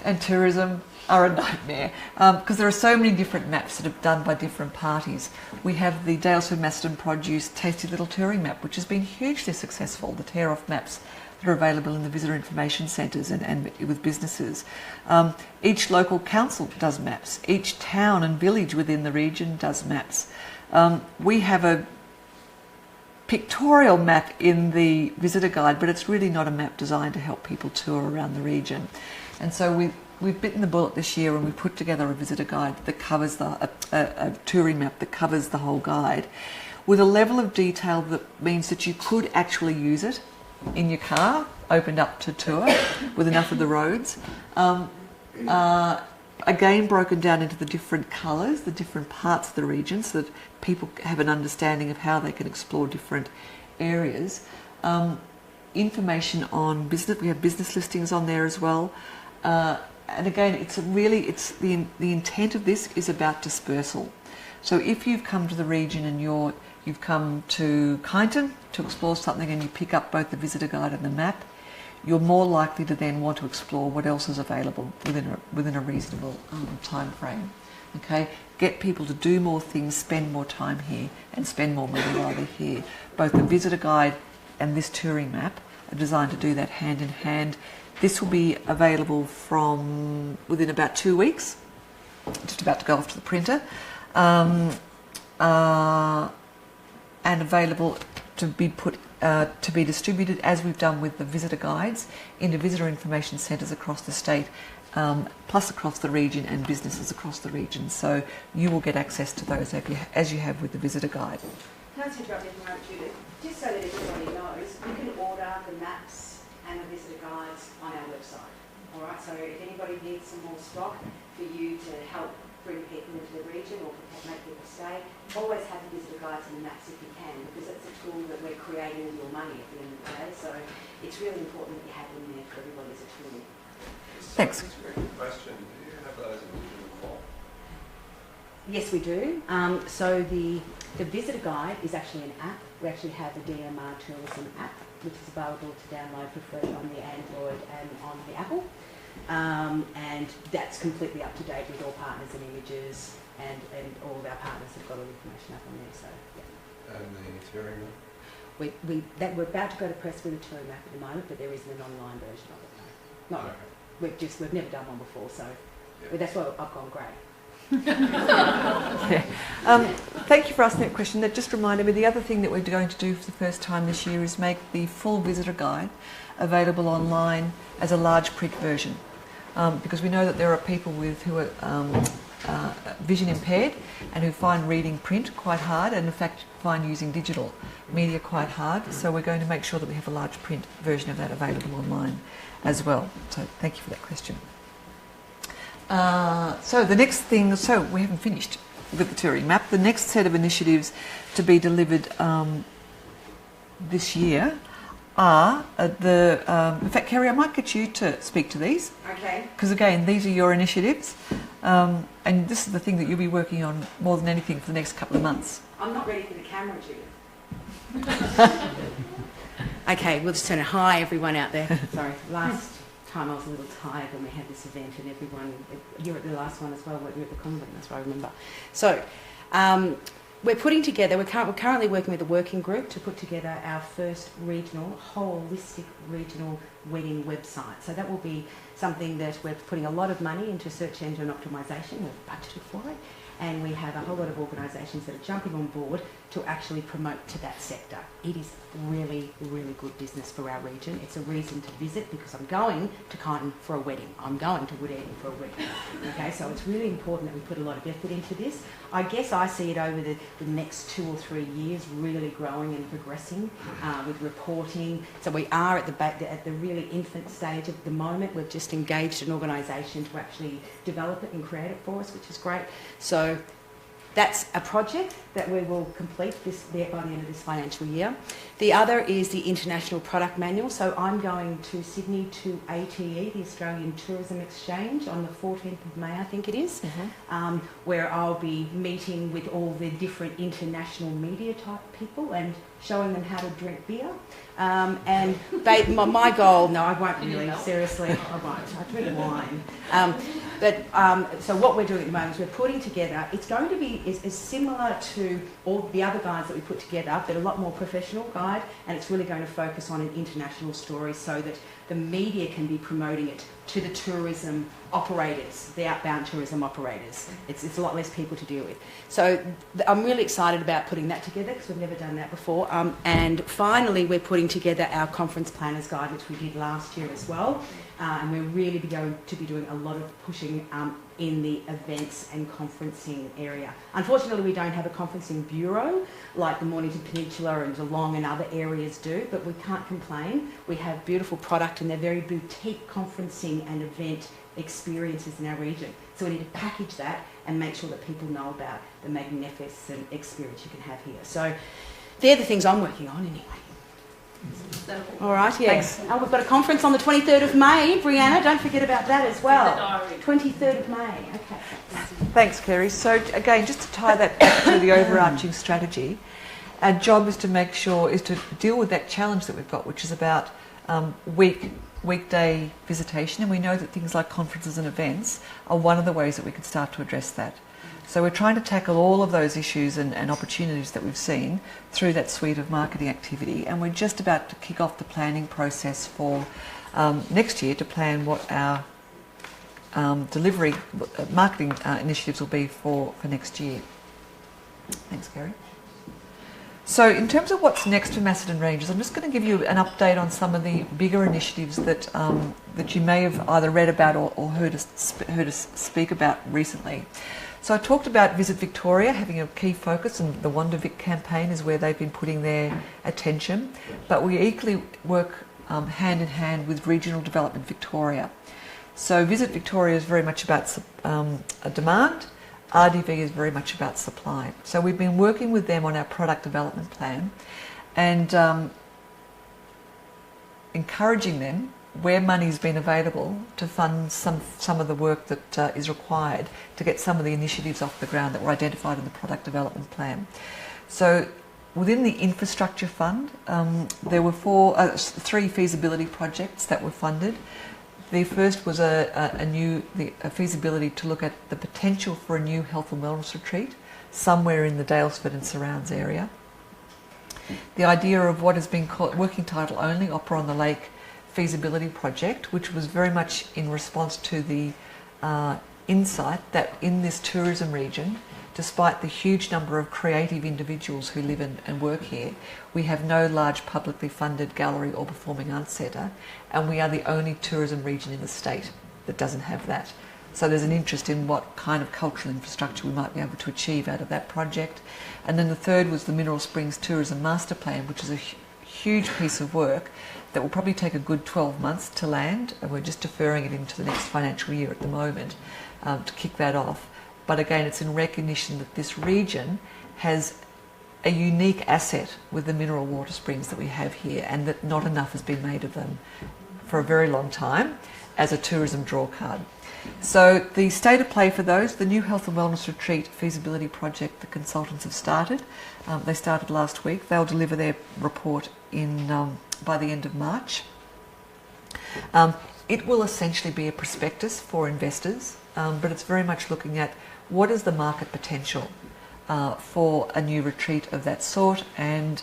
and tourism are a nightmare, because there are so many different maps that are done by different parties. We have the Daylesford Macdedon Produce Tasty Little Touring Map, which has been hugely successful, the tear-off maps that are available in the visitor information centres and with businesses. Each local council does maps. Each town and village within the region does maps. We have a pictorial map in the visitor guide, but it's really not a map designed to help people tour around the region. And so we've bitten the bullet this year, and we put together a visitor guide that covers a touring map that covers the whole guide, with a level of detail that means that you could actually use it in your car, opened up to tour with enough of the roads. Again, broken down into the different colours, the different parts of the region, so that people have an understanding of how they can explore different areas. Information on business, we have business listings on there as well. And again, the intent of this is about dispersal. So if you've come to the region and you've come to Kyneton to explore something, and you pick up both the visitor guide and the map, you're more likely to then want to explore what else is available within a reasonable time frame. Okay, get people to do more things, spend more time here, and spend more money while they're here. Both the visitor guide and this touring map are designed to do that hand in hand. This will be available from within about 2 weeks. Just about to go off to the printer. And available to be distributed, as we've done with the visitor guides, into visitor information centres across the state, plus across the region, and businesses across the region. So you will get access to those as you have with the visitor guide. Can I just interrupt you for a moment, Judith? Just so that everybody knows, you can order the maps and the visitor guides on our website. All right, so if anybody needs some more stock for you to help bring people into the region or make people stay, always have the visitor guides and the maps if you can, because it's a tool that we're creating with your money at the end of the day. So it's really important that you have them there for everybody as a tool. Thanks. That's a very good question. Do you have those in digital form? Yes, we do. So the visitor guide is actually an app. We actually have a DMR tourism app, which is available to download for free on the Android and on the Apple. And that's completely up to date with all partners and images, and all of our partners have got all the information up on there. So, yeah. And the touring map? We're about to go to press with a touring map at the moment, but there isn't an online version of it. No. Not. Okay. We've never done one before, so Yeah. that's why I've gone grey. Yeah. Thank you for asking that question. That just reminded me, the other thing that we're going to do for the first time this year is make the full visitor guide available online as a large print version, because we know that there are people who are vision impaired and who find reading print quite hard, and in fact find using digital media quite hard. So we're going to make sure that we have a large print version of that available online as well. So thank you for that question. So the next thing, so we haven't finished with the touring map. The next set of initiatives to be delivered this year are in fact, Kerry, I might get you to speak to these. Okay. Because again, these are your initiatives, and this is the thing that you'll be working on more than anything for the next couple of months. I'm not ready for the camera, Judith. Okay, we'll just turn it. Hi, everyone out there. Sorry, last time I was a little tired when we had this event, and everyone, you're at the last one as well, you're at the convent, that's what I remember. So, we're putting together, we're currently working with a working group to put together our first holistic regional wedding website. So that will be something that we're putting a lot of money into search engine optimisation, we've budgeted for it, and we have a whole lot of organisations that are jumping on board to actually promote to that sector. It is really, really good business for our region. It's a reason to visit, because I'm going to Kyneton for a wedding. I'm going to Woodend for a wedding. Okay, so it's really important that we put a lot of effort into this. I guess I see it over the next 2 or 3 years really growing and progressing with reporting. So we are at the really infant stage at the moment. We've just engaged an organisation to actually develop it and create it for us, which is great. So that's a project that we will complete by the end of this financial year. The other is the International Product Manual. So I'm going to Sydney to ATE, the Australian Tourism Exchange, on the 14th of May, I think it is, where I'll be meeting with all the different international media type people and showing them how to drink beer. And my goal, no, I won't really, seriously, I won't. I drink wine. So what we're doing at the moment is we're putting together, it's going to be is similar to all the other guides that we put together, but a lot more professional guide, and it's really going to focus on an international story so that the media can be promoting it to the tourism operators, the outbound tourism operators. It's a lot less people to deal with. So I'm really excited about putting that together, because we've never done that before. And finally, we're putting together our conference planners guide, which we did last year as well. And we're really going to be doing a lot of pushing in the events and conferencing area. Unfortunately, we don't have a conferencing bureau like the Mornington Peninsula and Geelong and other areas do, but we can't complain. We have beautiful product, and they're very boutique conferencing and event experiences in our region. So we need to package that and make sure that people know about the magnificent experience you can have here. So they're the things I'm working on anyway. All right, yes. Oh, we've got a conference on the 23rd of May, Brianna. Don't forget about that as well. 23rd of May. Okay. Thanks, Kerry. So again, just to tie that back to the overarching strategy, our job is to make sure, is to deal with that challenge that we've got, which is about weekday visitation, and we know that things like conferences and events are one of the ways that we can start to address that. So we're trying to tackle all of those issues and opportunities that we've seen through that suite of marketing activity, and we're just about to kick off the planning process for next year to plan what our delivery marketing initiatives will be for next year. Thanks, Kerry. So in terms of what's next for Macedon Ranges, I'm just going to give you an update on some of the bigger initiatives that that you may have either read about or heard us speak about recently. So I talked about Visit Victoria having a key focus, and the Wonder Vic campaign is where they've been putting their attention, but we equally work hand in hand with Regional Development Victoria. So Visit Victoria is very much about a demand, RDV is very much about supply. So we've been working with them on our product development plan and encouraging them, where money's been available, to fund some of the work that is required to get some of the initiatives off the ground that were identified in the product development plan. So within the infrastructure fund, there were three feasibility projects that were funded. The first was a feasibility to look at the potential for a new health and wellness retreat somewhere in the Daylesford and surrounds area. The idea of what has been called, working title only, Opera on the Lake feasibility project, which was very much in response to the insight that in this tourism region, despite the huge number of creative individuals who live and work here, we have no large publicly funded gallery or performing arts centre, and we are the only tourism region in the state that doesn't have that. So there's an interest in what kind of cultural infrastructure we might be able to achieve out of that project. And then the third was the Mineral Springs Tourism Master Plan, which is a huge piece of work that will probably take a good 12 months to land, and we're just deferring it into the next financial year at the moment to kick that off. But again, it's in recognition that this region has a unique asset with the mineral water springs that we have here, and that not enough has been made of them for a very long time as a tourism draw card. So the state of play for those, the new Health and Wellness Retreat feasibility project, the consultants have started. They started last week. They'll deliver their report by the end of March. It will essentially be a prospectus for investors, but it's very much looking at what is the market potential for a new retreat of that sort, and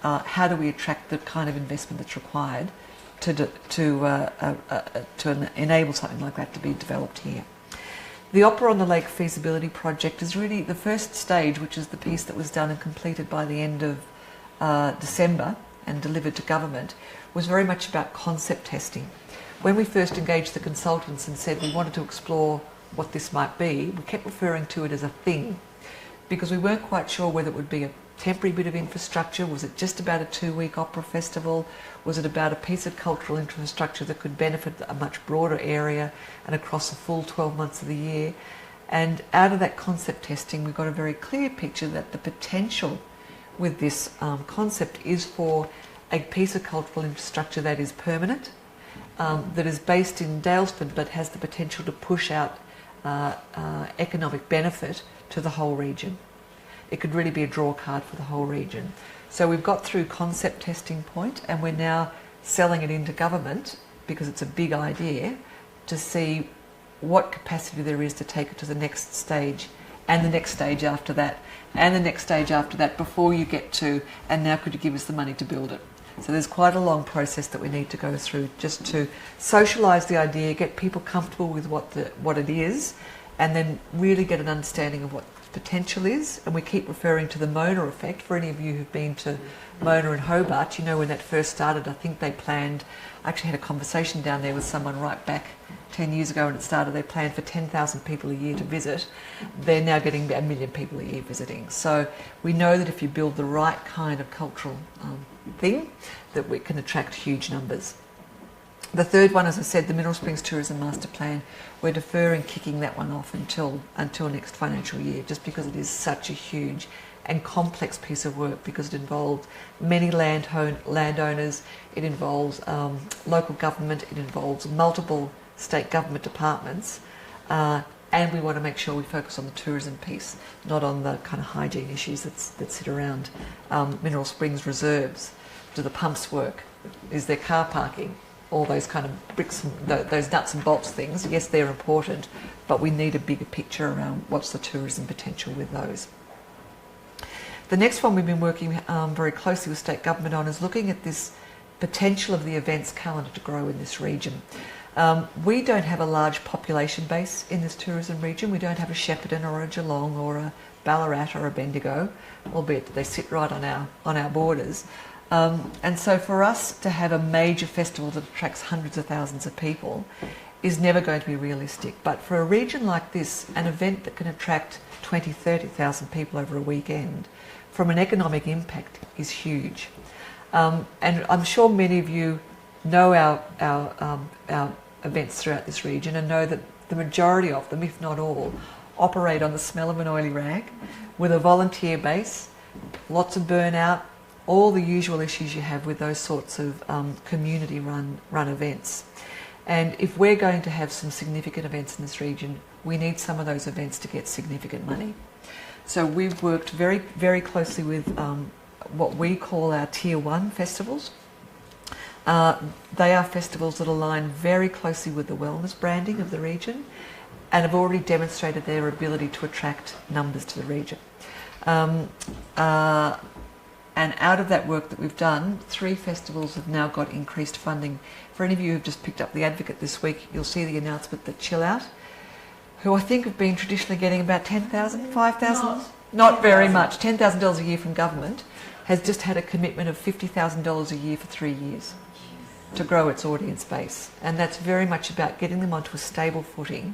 how do we attract the kind of investment that's required to enable something like that to be developed here. The Opera on the Lake feasibility project is really the first stage, which is the piece that was done and completed by the end of December and delivered to government, was very much about concept testing. When we first engaged the consultants and said we wanted to explore what this might be, we kept referring to it as a thing, because we weren't quite sure whether it would be a temporary bit of infrastructure. Was it just about a 2-week opera festival? Was it about a piece of cultural infrastructure that could benefit a much broader area and across the full 12 months of the year? And out of that concept testing, we got a very clear picture that the potential with this concept is for a piece of cultural infrastructure that is permanent, that is based in Daylesford but has the potential to push out economic benefit to the whole region. It could really be a draw card for the whole region. So we've got through concept testing point, and we're now selling it into government, because it's a big idea, to see what capacity there is to take it to the next stage, and the next stage after that, and the next stage after that, before you get to, and now could you give us the money to build it? So there's quite a long process that we need to go through just to socialise the idea, get people comfortable with what it is, and then really get an understanding of what potential is. And we keep referring to the Mona effect. For any of you who've been to Mona and Hobart, you know when that first started, I think they planned, I actually had a conversation down there with someone right back 10 years ago when it started. They planned for 10,000 people a year to visit. They're now getting 1 million people a year visiting. So we know that if you build the right kind of cultural thing, that we can attract huge numbers. The third one, as I said, the Mineral Springs Tourism Master Plan, we're deferring kicking that one off until next financial year, just because it is such a huge and complex piece of work, because it involves many landowners, it involves local government, it involves multiple state government departments, and we want to make sure we focus on the tourism piece, not on the kind of hygiene issues that sit around Mineral Springs reserves. Do the pumps work? Is there car parking? All those kind of bricks, those nuts and bolts things, yes, they're important, but we need a bigger picture around what's the tourism potential with those. The next one we've been working very closely with state government on is looking at this potential of the events calendar to grow in this region. We don't have a large population base in this tourism region. We don't have a Shepparton or a Geelong or a Ballarat or a Bendigo, albeit that they sit right on our borders. And so for us to have a major festival that attracts hundreds of thousands of people is never going to be realistic. But for a region like this, an event that can attract 20,000, 30,000 people over a weekend, from an economic impact, is huge. And I'm sure many of you know our events throughout this region and know that the majority of them, if not all, operate on the smell of an oily rag with a volunteer base, lots of burnout, all the usual issues you have with those sorts of community run events. And if we're going to have some significant events in this region, we need some of those events to get significant money. So we've worked very, very closely with what we call our Tier 1 festivals. They are festivals that align very closely with the wellness branding of the region and have already demonstrated their ability to attract numbers to the region. And out of that work that we've done, 3 festivals have now got increased funding. For any of you who've just picked up The Advocate this week, you'll see the announcement that Chill Out, who I think have been traditionally getting about $10,000, $5,000? Not very much. $10,000 a year from government, has just had a commitment of $50,000 a year for 3 years to grow its audience base. And that's very much about getting them onto a stable footing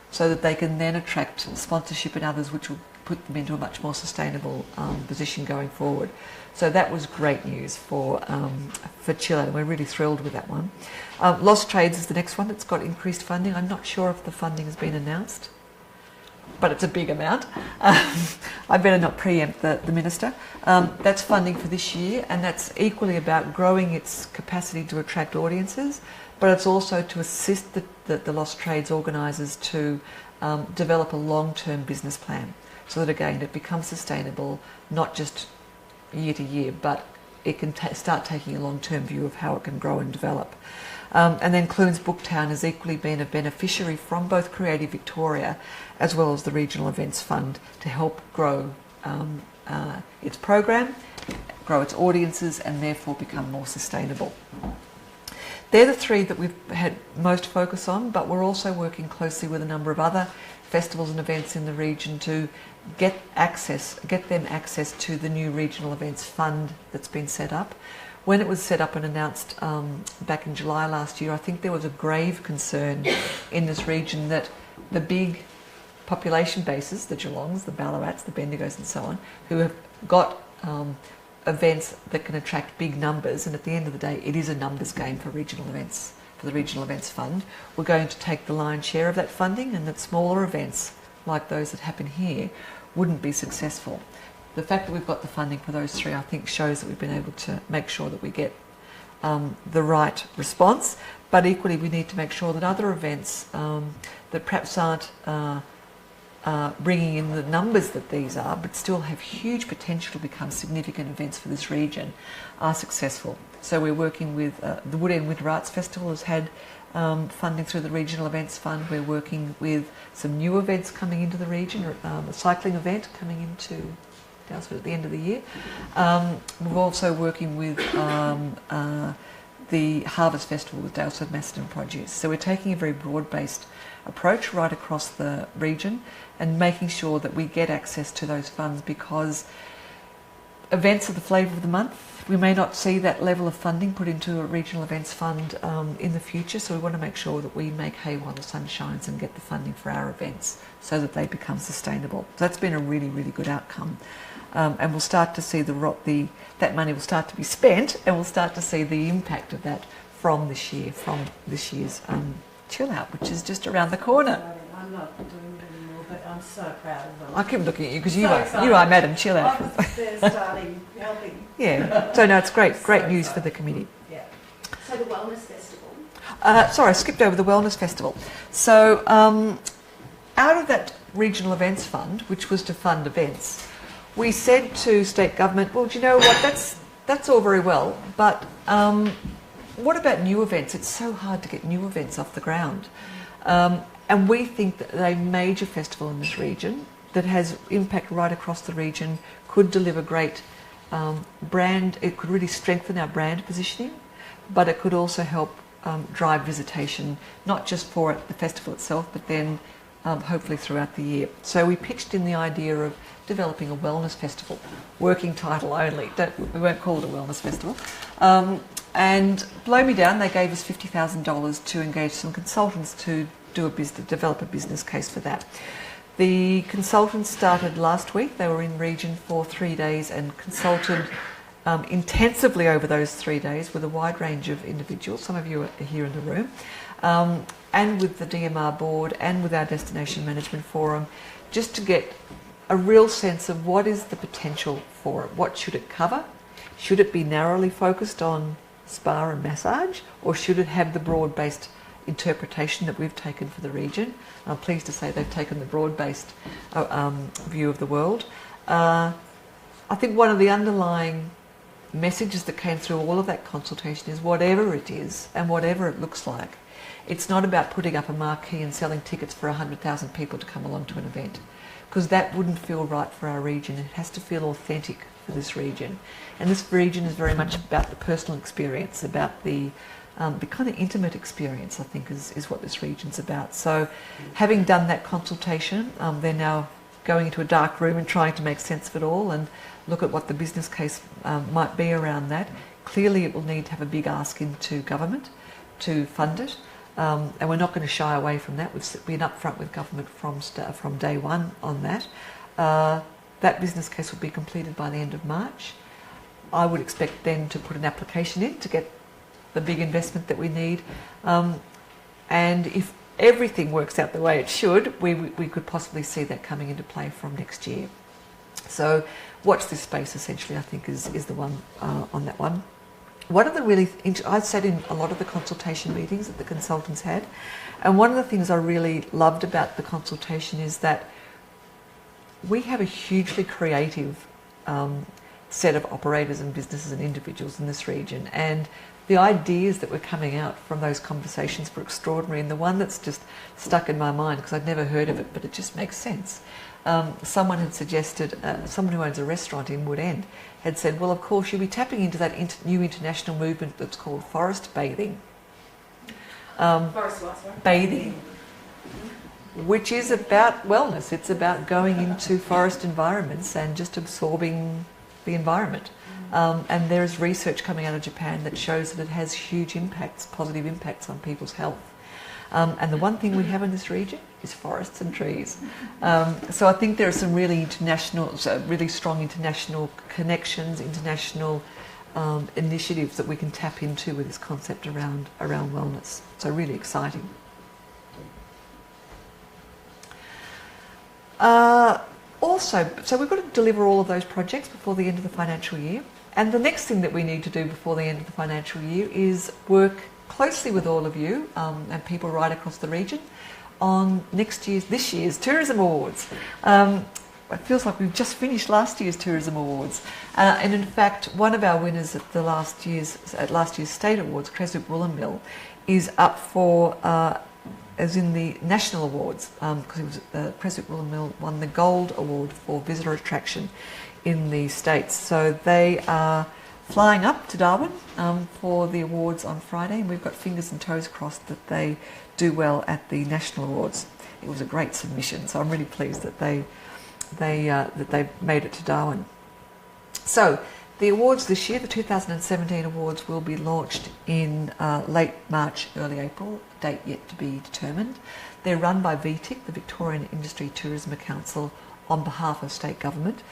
so that they can then attract sponsorship and others, which will put them into a much more sustainable position going forward. So that was great news for Chile, and we're really thrilled with that one. Lost Trades is the next one that's got increased funding. I'm not sure if the funding has been announced, but it's a big amount. I better not preempt the Minister. That's funding for this year, and that's equally about growing its capacity to attract audiences, but it's also to assist the Lost Trades organisers to develop a long-term business plan so that, again, it becomes sustainable, not just year to year, but it can start taking a long-term view of how it can grow and develop. And then Clunes Booktown has equally been a beneficiary from both Creative Victoria as well as the Regional Events Fund to help grow its program, grow its audiences, and therefore become more sustainable. They're the 3 that we've had most focus on, but we're also working closely with a number of other festivals and events in the region to get them access to the new Regional Events Fund that's been set up. When it was set up and announced back in July last year, I think there was a grave concern in this region that the big population bases, the Geelongs, the Ballarats, the Bendigos and so on, who have got events that can attract big numbers, and at the end of the day it is a numbers game for regional events, for the Regional Events Fund. We're going to take the lion's share of that funding, and that smaller events like those that happen here wouldn't be successful. The fact that we've got the funding for those 3, I think, shows that we've been able to make sure that we get the right response, but equally we need to make sure that other events that perhaps aren't bringing in the numbers that these are, but still have huge potential to become significant events for this region, are successful. So we're working with the Wood End Winter Arts Festival has had funding through the Regional Events Fund. We're working with some new events coming into the region, a cycling event coming into Daylesford at the end of the year. We're also working with the Harvest Festival with Daylesford Macdedon Produce. So we're taking a very broad-based approach right across the region and making sure that we get access to those funds, because events are the flavour of the month. We may not see that level of funding put into a Regional Events Fund in the future, so we want to make sure that we make hay while the sun shines and get the funding for our events so that they become sustainable. So that's been a really, really good outcome. And we'll start to see that money will start to be spent, and we'll start to see the impact of that from this year's Chill Out, which is just around the corner. I'm not doing it anymore, but I'm so proud of them. I keep looking at you because So you are Madam Chill Out. I was there starting, helping. Yeah. So no, it's great So news for the committee. Yeah. So the Wellness Festival. Sorry, I skipped over the Wellness Festival. So out of that Regional Events Fund, which was to fund events, we said to state government, well, do you know what, that's all very well, but what about new events? It's so hard to get new events off the ground. And we think that a major festival in this region that has impact right across the region could deliver great brand, it could really strengthen our brand positioning, but it could also help drive visitation, not just for the festival itself, but then hopefully throughout the year. So we pitched in the idea of developing a wellness festival, working title only. We won't call it a wellness festival. And blow me down, they gave us $50,000 to engage some consultants to develop a business case for that. The consultants started last week. They were in region for 3 days and consulted intensively over those 3 days with a wide range of individuals. Some of you are here in the room, and with the DMR board and with our Destination Management Forum just to get a real sense of what is the potential for it. What should it cover? Should it be narrowly focused on spa and massage, or should it have the broad-based interpretation that we've taken for the region? I'm pleased to say they've taken the broad-based view of the world. I think one of the underlying messages that came through all of that consultation is whatever it is and whatever it looks like, it's not about putting up a marquee and selling tickets for 100,000 people to come along to an event, because that wouldn't feel right for our region. It has to feel authentic for this region. And this region is very much about the personal experience, about the kind of intimate experience, I think, is what this region's about. So having done that consultation, they're now going into a dark room and trying to make sense of it all and look at what the business case might be around that. Clearly it will need to have a big ask into government to fund it, and we're not going to shy away from that. We've been upfront with government from day one on that. That business case will be completed by the end of March. I would expect then to put an application in to get the big investment that we need, and if everything works out the way it should, we could possibly see that coming into play from next year. So watch this space, essentially, I think is the one on that one. One of the really, I sat in a lot of the consultation meetings that the consultants had, and one of the things I really loved about the consultation is that we have a hugely creative set of operators and businesses and individuals in this region, and the ideas that were coming out from those conversations were extraordinary. And the one that's just stuck in my mind, because I'd never heard of it, but it just makes sense. Someone had suggested, someone who owns a restaurant in Wood End had said, well, of course, you'll be tapping into that new international movement that's called forest bathing. Forest what, sorry? Bathing, which is about wellness. It's about going into forest environments and just absorbing the environment. And there's research coming out of Japan that shows that it has huge impacts, positive impacts on people's health. And the one thing we have in this region is forests and trees. So I think there are some really really strong international connections, international initiatives that we can tap into with this concept around wellness. So really exciting. Also, so we've got to deliver all of those projects before the end of the financial year. And the next thing that we need to do before the end of the financial year is work closely with all of you and people right across the region on this year's Tourism Awards. It feels like we've just finished last year's Tourism Awards. And in fact, one of our winners at last year's State Awards, Creswick Woolloomooloo, is up for as in the national awards, because it was Creswick Woolloomooloo won the Gold Award for visitor attraction in the States. So they are flying up to Darwin for the awards on Friday, and we've got fingers and toes crossed that they do well at the national awards. It was a great submission, so I'm really pleased that they made it to Darwin. So the awards this year, the 2017 awards, will be launched in late March, early April, date yet to be determined. They're run by VTIC, the Victorian Industry Tourism Council, on behalf of state government.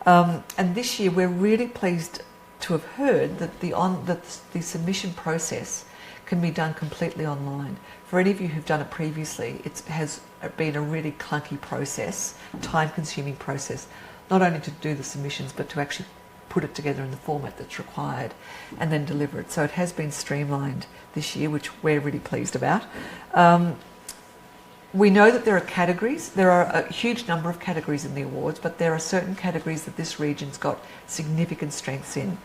And this year we're really pleased to have heard that the submission process can be done completely online. For any of you who've done it previously, it has been a really clunky process, time-consuming process, not only to do the submissions but to actually put it together in the format that's required and then deliver it. So it has been streamlined this year, which we're really pleased about. We know that there are categories. There are a huge number of categories in the awards, but there are certain categories that this region's got significant strengths in.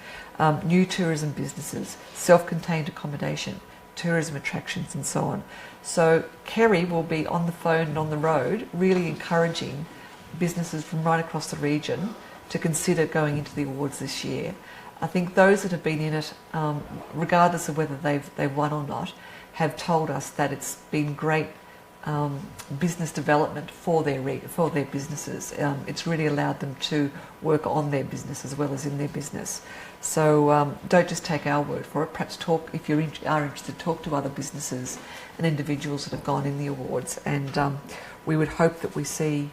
New tourism businesses, self-contained accommodation, tourism attractions and so on. So Kerry will be on the phone and on the road really encouraging businesses from right across the region to consider going into the awards this year. I think those that have been in it, regardless of whether they've won or not, have told us that it's been great business development for their businesses. It's really allowed them to work on their business as well as in their business. So don't just take our word for it. Perhaps if you are interested, talk to other businesses and individuals that have gone in the awards. And we would hope that we see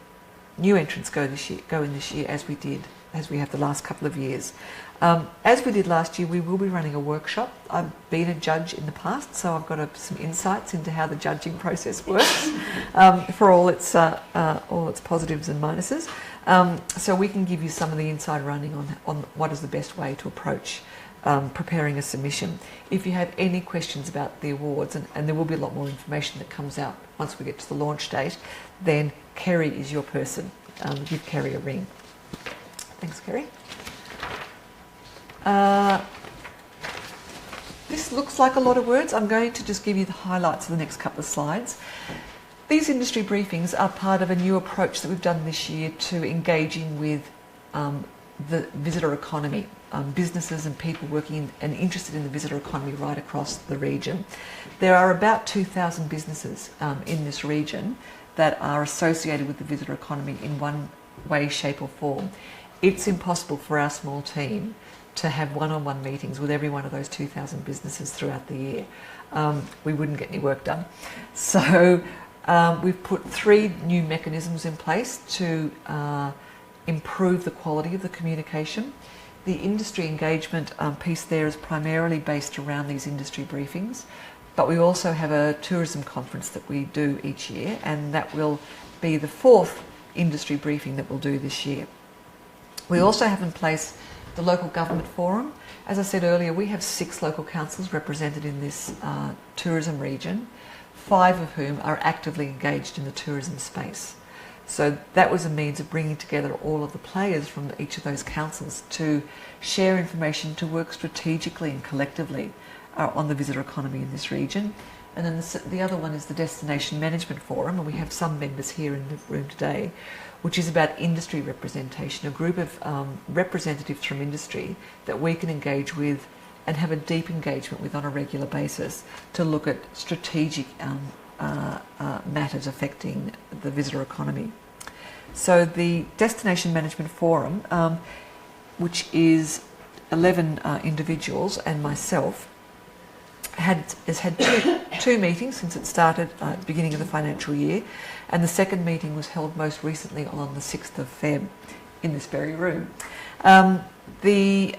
new entrants go in this year as we did as we have the last couple of years. As we did last year, we will be running a workshop. I've been a judge in the past, so I've got some insights into how the judging process works for all its positives and minuses. So we can give you some of the inside running on what is the best way to approach preparing a submission. If you have any questions about the awards, and there will be a lot more information that comes out once we get to the launch date, then Kerry is your person. Give Kerry a ring. Thanks, Kerry. This looks like a lot of words. I'm going to just give you the highlights of the next couple of slides. These industry briefings are part of a new approach that we've done this year to engaging with the visitor economy, businesses and people working and interested in the visitor economy right across the region. There are about 2,000 businesses in this region that are associated with the visitor economy in one way, shape or form. It's impossible for our small team to have one-on-one meetings with every one of those 2,000 businesses throughout the year. We wouldn't get any work done. So we've put 3 new mechanisms in place to improve the quality of the communication. The industry engagement piece there is primarily based around these industry briefings, but we also have a tourism conference that we do each year, and that will be the 4th industry briefing that we'll do this year. We also have in place the local government forum. As I said earlier, we have 6 local councils represented in this tourism region, 5 of whom are actively engaged in the tourism space. So that was a means of bringing together all of the players from each of those councils to share information, to work strategically and collectively on the visitor economy in this region. And then the other one is the Destination Management Forum, and we have some members here in the room today, which is about industry representation, a group of representatives from industry that we can engage with and have a deep engagement with on a regular basis to look at strategic matters affecting the visitor economy. So the Destination Management Forum, which is 11 individuals and myself, has had two meetings since it started at the beginning of the financial year, and the second meeting was held most recently on the 6th of Feb in this very room. The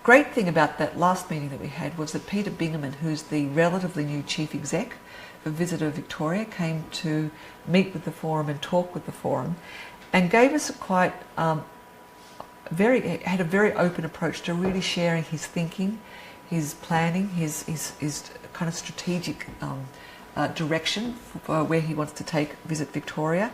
great thing about that last meeting that we had was that Peter Bingaman, who's the relatively new chief exec for Visitor Victoria, came to meet with the forum and talk with the forum, and gave us had a very open approach to really sharing his thinking, his planning, his kind of strategic direction for where he wants to take Visit Victoria.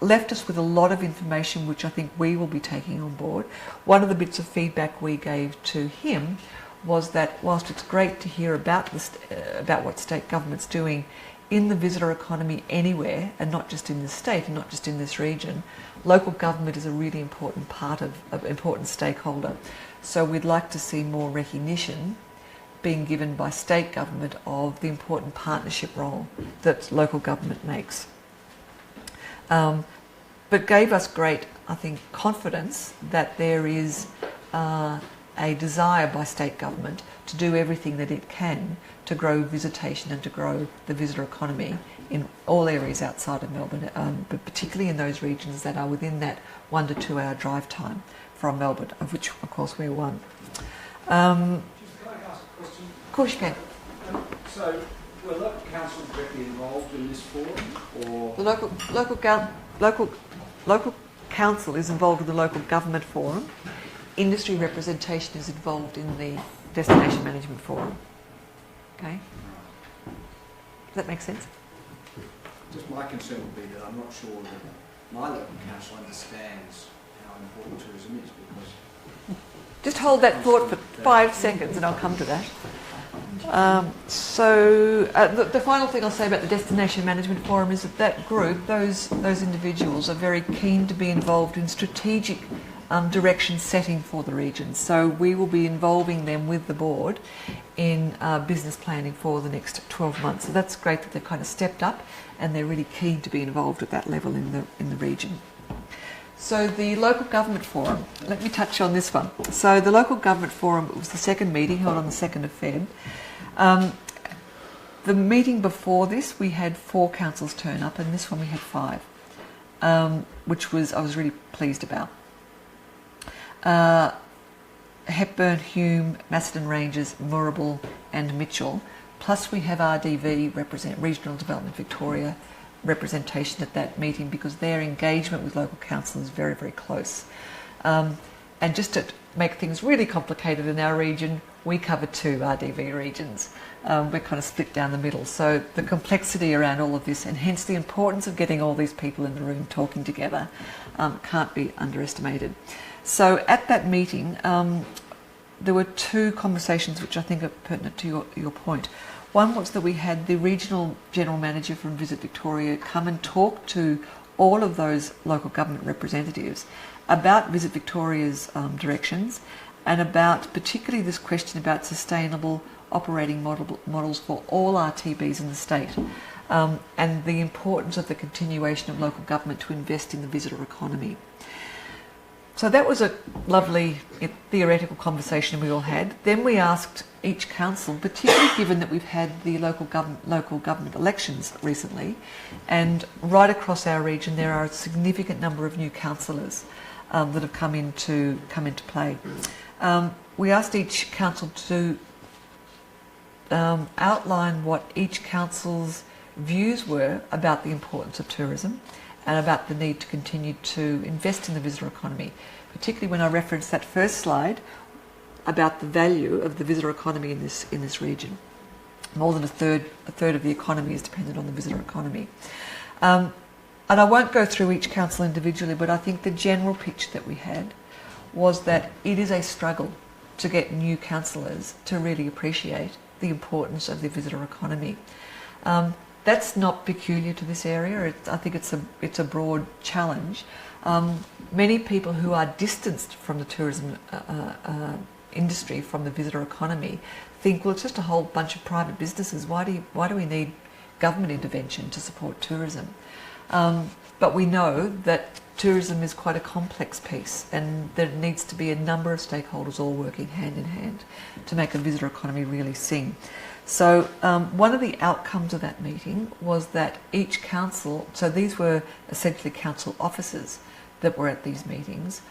Left us with a lot of information which I think we will be taking on board. One of the bits of feedback we gave to him was that whilst it's great to hear about what state government's doing in the visitor economy anywhere, and not just in this state and not just in this region, local government is a really important part of an important stakeholder. So we'd like to see more recognition being given by state government of the important partnership role that local government makes. But gave us great, I think, confidence that there is a desire by state government to do everything that it can to grow visitation and to grow the visitor economy in all areas outside of Melbourne, but particularly in those regions that are within that 1 to 2 hour drive time from Melbourne, of which, of course, we're one. Can I ask a question? Of course you can. So, were local councils directly involved in this forum, or...? The local council is involved in the local government forum. Industry representation is involved in the Destination Management Forum. Okay? Does that make sense? Just my concern would be that I'm not sure that my local council understands how important tourism is, because... Just hold that thought for 5 seconds and I'll come to that. The final thing I'll say about the Destination Management Forum is that group, those individuals, are very keen to be involved in strategic direction setting for the region. So we will be involving them with the board in business planning for the next 12 months. So that's great that they've kind of stepped up and they're really keen to be involved at that level in the region. So the Local Government Forum, let me touch on this one. So the Local Government Forum was the second meeting held on the 2nd of Feb. The meeting before this, we had 4 councils turn up, and this one we had 5, which I was really pleased about. Hepburn, Hume, Macedon Ranges, Moorabool and Mitchell. Plus we have RDV, Regional Development Victoria, representation at that meeting because their engagement with local council is very, very close. And just to make things really complicated in our region, we cover 2 RDV regions. We're kind of split down the middle. So the complexity around all of this, and hence the importance of getting all these people in the room talking together, can't be underestimated. So at that meeting, there were 2 conversations which I think are pertinent to your point. One was that we had the regional general manager from Visit Victoria come and talk to all of those local government representatives about Visit Victoria's directions and about particularly this question about sustainable operating models for all RTBs in the state, and the importance of the continuation of local government to invest in the visitor economy. So that was a lovely theoretical conversation we all had. Then we asked each council, particularly given that we've had the local government elections recently, and right across our region there are a significant number of new councillors that have come into play. We asked each council to outline what each council's views were about the importance of tourism and about the need to continue to invest in the visitor economy, particularly when I referenced that first slide about the value of the visitor economy in this region. More than a third of the economy is dependent on the visitor economy. And I won't go through each council individually, but I think the general picture that we had was that it is a struggle to get new councillors to really appreciate the importance of the visitor economy. That's not peculiar to this area. I think it's a broad challenge. Many people who are distanced from the tourism industry, from the visitor economy, think, well, it's just a whole bunch of private businesses. Why do we need government intervention to support tourism? But we know that tourism is quite a complex piece, and there needs to be a number of stakeholders all working hand in hand to make a visitor economy really sing. So one of the outcomes of that meeting was that each council, so these were essentially council officers that were at these meetings,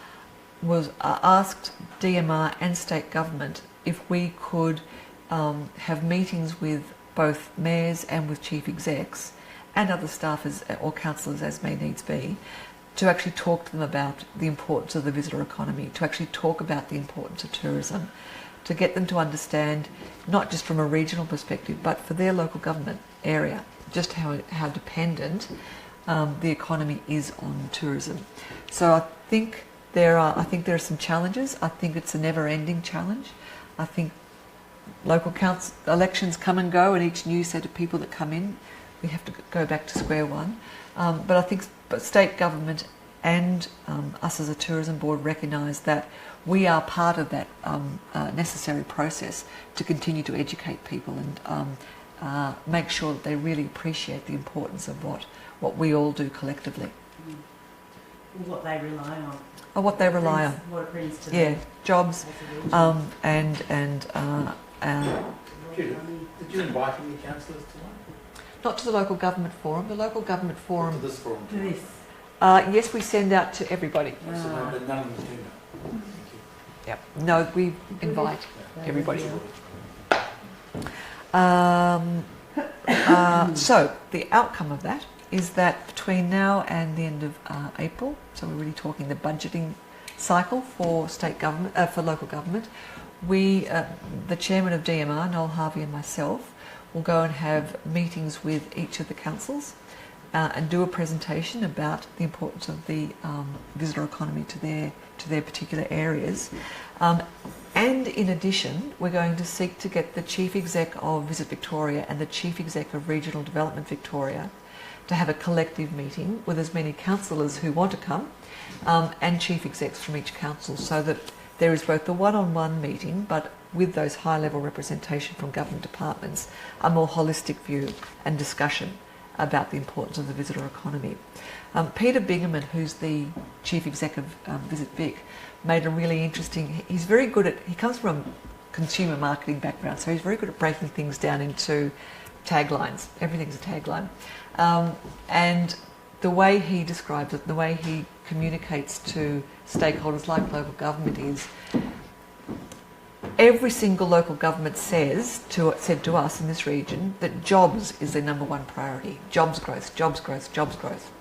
was asked DMR and state government if we could have meetings with both mayors and with chief execs and other staff or councillors as may needs be, to actually talk to them about the importance of the visitor economy, to actually talk about the importance of tourism, to get them to understand, not just from a regional perspective, but for their local government area, just how dependent the economy is on tourism. So I think there are some challenges. I think it's a never-ending challenge. I think local council elections come and go, and each new set of people that come in, we have to go back to square one. But I think state government and us as a tourism board recognise that we are part of that necessary process to continue to educate people and make sure that they really appreciate the importance of what we all do collectively. What they rely on. Oh, what they rely on. What it brings to them. Jobs and Did you invite any councillors tonight? not to the local government forum. The local government forum. To this forum. To this. Yes, we send out to everybody. So none of them do know. Yep. No, we invite everybody. So the outcome of that is that between now and the end of April, so we're really talking the budgeting cycle for state government, for local government, we, the chairman of DMR, Noel Harvey, and myself, will go and have meetings with each of the councils and do a presentation about the importance of the visitor economy to their particular areas. And in addition, we're going to seek to get the Chief Exec of Visit Victoria and the Chief Exec of Regional Development Victoria to have a collective meeting with as many councillors who want to come and Chief Execs from each council, so that there is both the one-on-one meeting, but with those high-level representation from government departments, a more holistic view and discussion about the importance of the visitor economy. Peter Bingaman, who's the Chief Exec of Visit Vic, made a really interesting, he's very good at, he comes from a consumer marketing background, so he's very good at breaking things down into taglines. Everything's a tagline. And the way he describes it, the way he communicates to stakeholders like local government is every single local government said to us in this region that jobs is their number one priority. Jobs growth, jobs growth, jobs growth.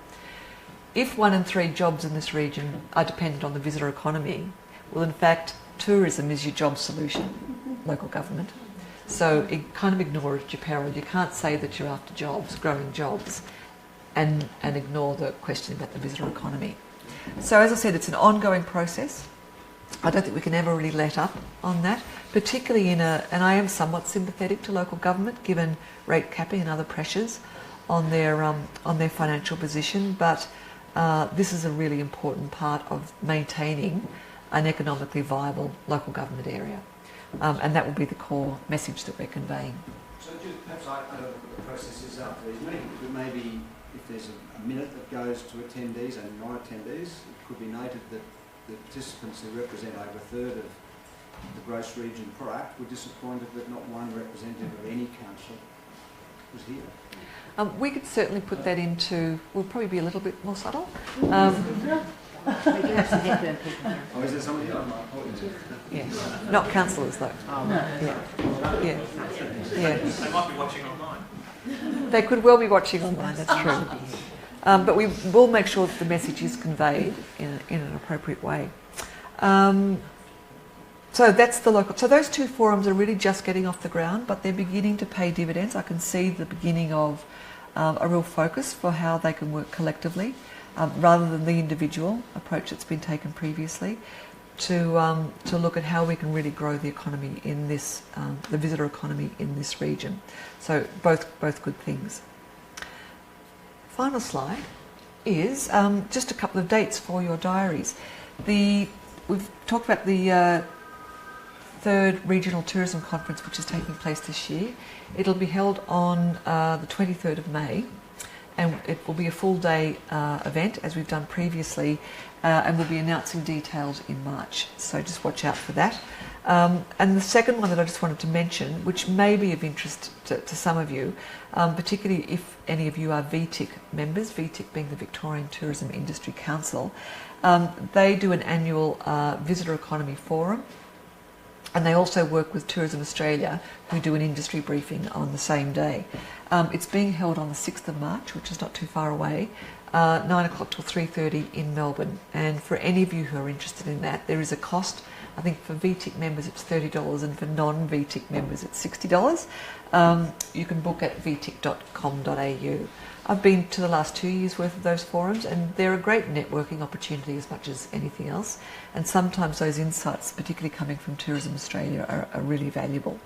If 1 in 3 jobs in this region are dependent on the visitor economy, well, in fact, tourism is your job solution, local government. So it kind of ignore it at your peril. You can't say that you're after jobs, growing jobs, and ignore the question about the visitor economy. So as I said, it's an ongoing process. I don't think we can ever really let up on that, particularly and I am somewhat sympathetic to local government given rate capping and other pressures on their financial position, but this is a really important part of maintaining an economically viable local government area. And that will be the core message that we're conveying. So just perhaps I don't know what the process is after these meetings, but maybe if there's a minute that goes to attendees and non-attendees, it could be noted that the participants who represent over a third of the gross region product were disappointed that not one representative of any council was here. We could certainly put that into, we'll probably be a little bit more subtle. We do have some headburn people here. Oh, is there somebody else? Yeah, not councillors though. Yeah. They might be watching online. They could well be watching online, that's true. But we will make sure that the message is conveyed in an appropriate way. So that's the local. So those 2 forums are really just getting off the ground, but they're beginning to pay dividends. I can see the beginning of a real focus for how they can work collectively, rather than the individual approach that's been taken previously, to look at how we can really grow the economy in this, the visitor economy in this region. So both good things. Final slide is just a couple of dates for your diaries. We've talked about the 3rd Regional Tourism Conference, which is taking place this year. It'll be held on the 23rd of May, and it will be a full-day event, as we've done previously, and we'll be announcing details in March, so just watch out for that. And the second one that I just wanted to mention, which may be of interest to some of you, particularly if any of you are VTIC members, VTIC being the Victorian Tourism Industry Council, they do an annual Visitor Economy Forum, and they also work with Tourism Australia, who do an industry briefing on the same day. It's being held on the 6th of March, which is not too far away, 9 o'clock till 3:30 in Melbourne. And for any of you who are interested in that, there is a cost. I think for VTIC members it's $30, and for non-VTIC members it's $60. You can book at vtic.com.au. I've been to the last 2 years' worth of those forums, and they're a great networking opportunity as much as anything else. And sometimes those insights, particularly coming from Tourism Australia, are really valuable.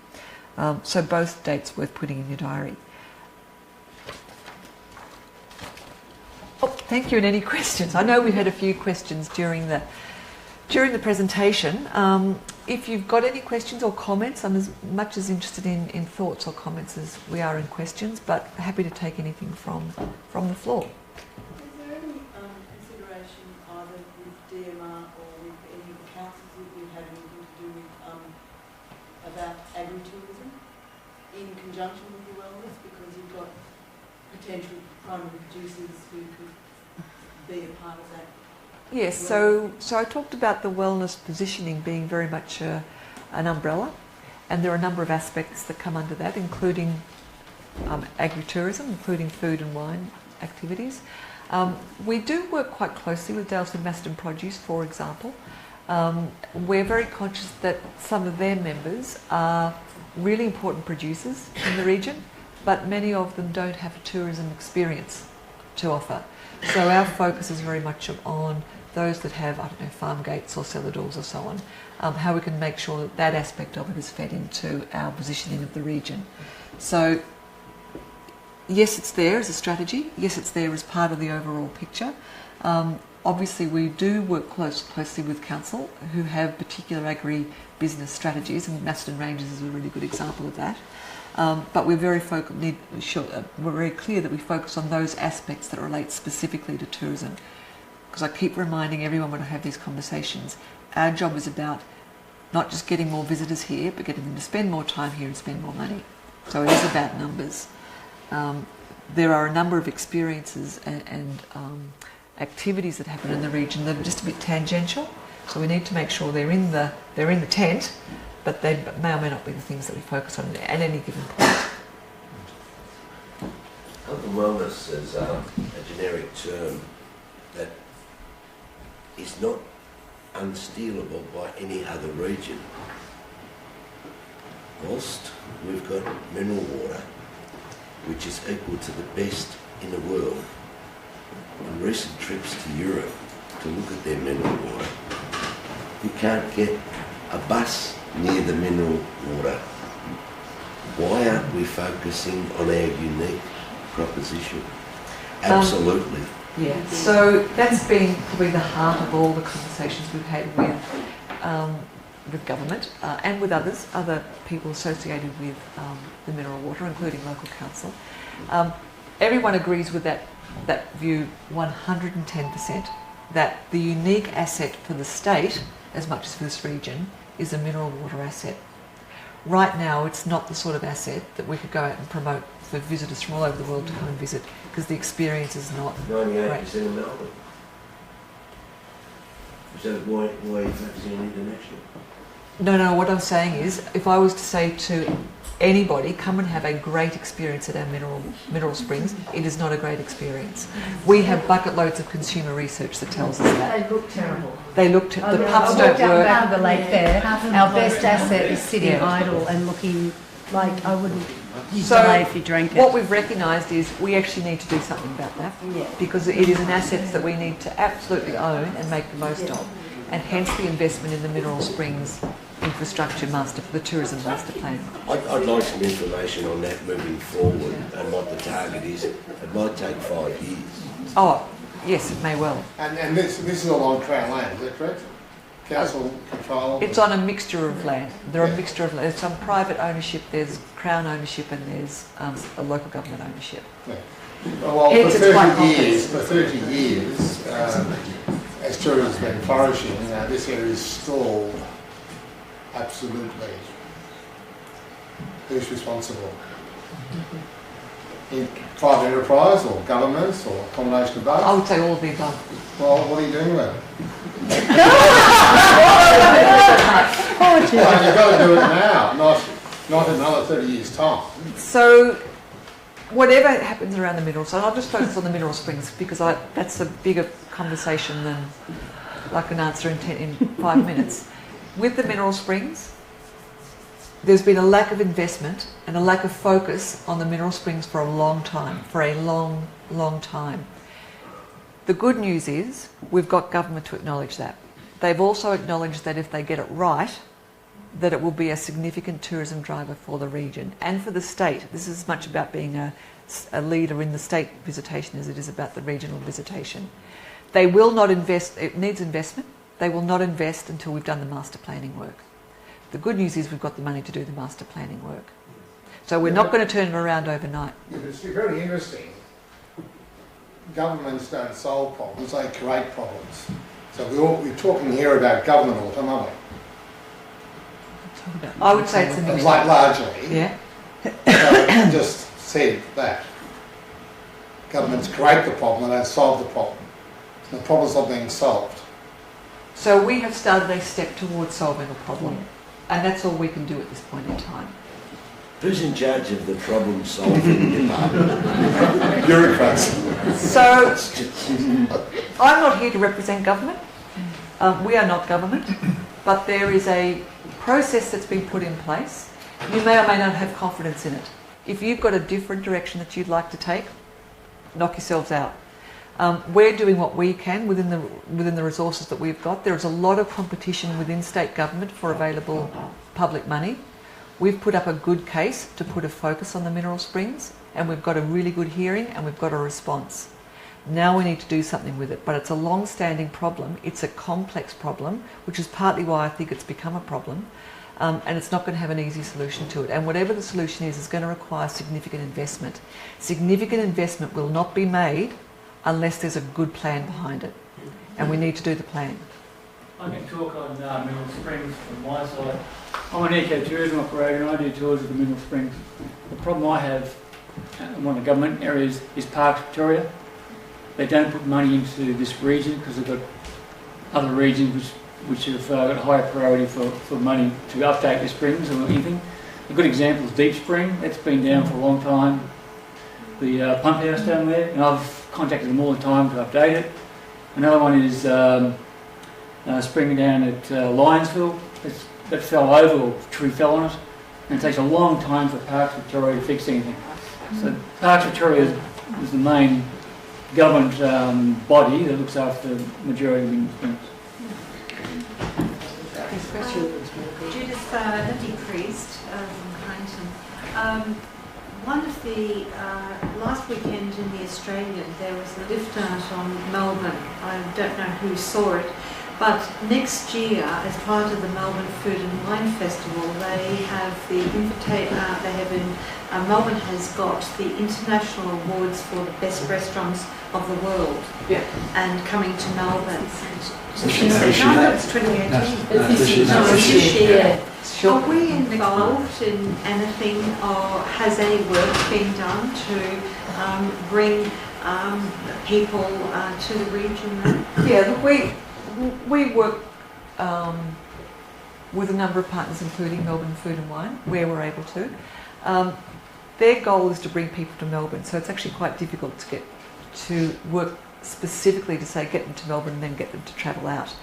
So both dates worth putting in your diary. Oh, thank you. And any questions? I know we had a few questions during the presentation. If you've got any questions or comments, I'm as much as interested in thoughts or comments as we are in questions, but happy to take anything from the floor. Is there any consideration either with DMR or with any of the councils that you have anything to do with about agritourism in conjunction with your wellness, because you've got potential primary producers who could be a part of that? Yes, so I talked about the wellness positioning being very much an umbrella, and there are a number of aspects that come under that, including agritourism, including food and wine activities. We do work quite closely with Daylesford Macdedon Produce, for example. We're very conscious that some of their members are really important producers in the region, but many of them don't have a tourism experience to offer. So our focus is very much on those that have, I don't know, farm gates or cellar doors or so on, how we can make sure that that aspect of it is fed into our positioning of the region. So yes, it's there as a strategy. Yes, it's there as part of the overall picture. Obviously, we do work closely with council who have particular agri-business strategies, and Macdedon Ranges is a really good example of that. But we're very we're very clear that we focus on those aspects that relate specifically to tourism. Because I keep reminding everyone when I have these conversations, our job is about not just getting more visitors here, but getting them to spend more time here and spend more money. So it is about numbers. there are a number of experiences and activities that happen in the region that are just a bit tangential. So we need to make sure they're in the tent, but they may or may not be the things that we focus on at any given point. Health and wellness is a generic term that is not unstealable by any other region. Whilst we've got mineral water, which is equal to the best in the world, on recent trips to Europe to look at their mineral water, you can't get a bus near the mineral water. Why aren't we focusing on our unique proposition? Absolutely. Yeah, so that's been probably the heart of all the conversations we've had with government and with other people associated with the mineral water, including local council. Everyone agrees with that view 110%, that the unique asset for the state, as much as for this region, is a mineral water asset. Right now, it's not the sort of asset that we could go out and promote for visitors from all over the world to come and visit, because the experience is not 98% great. of Melbourne. So why are you focusing on international? No, what I'm saying is, if I was to say to anybody, come and have a great experience at our mineral springs, it is not a great experience. We have bucket loads of consumer research that tells us that. They look terrible. They look the pubs don't work. Down the lake there, our best asset is sitting idle and looking like I wouldn't use the lake if you drank it. What we've recognised is we actually need to do something about that, because it is an asset that we need to absolutely own and make the most of, and hence the investment in the mineral springs infrastructure the tourism master plan. I'd like some information on that moving forward and what the target is. It might take 5 years. Oh, yes, it may well. And this is all on Crown land, is that correct? Council control? It's on a mixture of land. There are a mixture of land. There's some private ownership, there's Crown ownership, and there's a local government ownership. Yeah. Well, for 30 years, as tourism has been flourishing, this area is stalled. Absolutely. Who's responsible? In private enterprise or governments or a combination of both? I would say all of the above. Well, what are you doing with it? Well, you've got to do it now, not in another 30 years' time. So, whatever happens around the minerals, so I'll just focus on the mineral springs, because that's a bigger conversation than I can answer in 5 minutes. With the mineral springs, there's been a lack of investment and a lack of focus on the mineral springs for a long time, long time. The good news is we've got government to acknowledge that. They've also acknowledged that if they get it right, that it will be a significant tourism driver for the region and for the state. This is as much about being a leader in the state visitation as it is about the regional visitation. They will not invest, it needs investment. They will not invest until we've done the master planning work. The good news is we've got the money to do the master planning work. So we're not going to turn it around overnight. Yeah, but it's very interesting. Governments don't solve problems, they create problems. So we're talking here about government all the time, aren't we? I would say it's a mixture. Like largely. Yeah. So I just said that. Governments create the problem, they don't solve the problem. The problem's not being solved. So we have started a step towards solving a problem, and that's all we can do at this point in time. Who's in charge of the problem-solving department? Bureaucrats. So I'm not here to represent government. We are not government, but there is a process that's been put in place. You may or may not have confidence in it. If you've got a different direction that you'd like to take, knock yourselves out. We're doing what we can within the resources that we've got. There is a lot of competition within state government for available public money. We've put up a good case to put a focus on the mineral springs, and we've got a really good hearing and we've got a response. Now we need to do something with it, but it's a long-standing problem. It's a complex problem, which is partly why I think it's become a problem, and it's not going to have an easy solution to it. And whatever the solution is going to require significant investment. Significant investment will not be made unless there's a good plan behind it, and we need to do the plan. I can talk on Mineral Springs from my side. I'm an ecotourism operator and I do tours of the Mineral Springs. The problem I have one of the government areas is Parks Victoria. They don't put money into this region because they've got other regions which have got higher priority for money to update the springs or anything. A good example is Deep Spring. That's been down for a long time. The pump house down there, and I've contacted them all the time to update it. Another one is spring down at Lionsville. That fell over, or a tree fell on it, and it takes a long time for Parks Victoria to fix anything. So Parks Victoria is the main government body that looks after the majority of the springs. Judith Priest from Clayton. One of the last weekend in the Australian, there was a lift out on Melbourne. I don't know who saw it, but next year, as part of the Melbourne Food and Wine Festival, they have the Melbourne has got the international awards for the best restaurants of the world. Yeah. And coming to Melbourne. No, it's 2018. This year. Sure. Are we involved in anything, or has any work been done to bring people to the region? Yeah, look, we work with a number of partners, including Melbourne Food and Wine, where we're able to. Their goal is to bring people to Melbourne, so it's actually quite difficult to work specifically to say get them to Melbourne and then get them to travel out.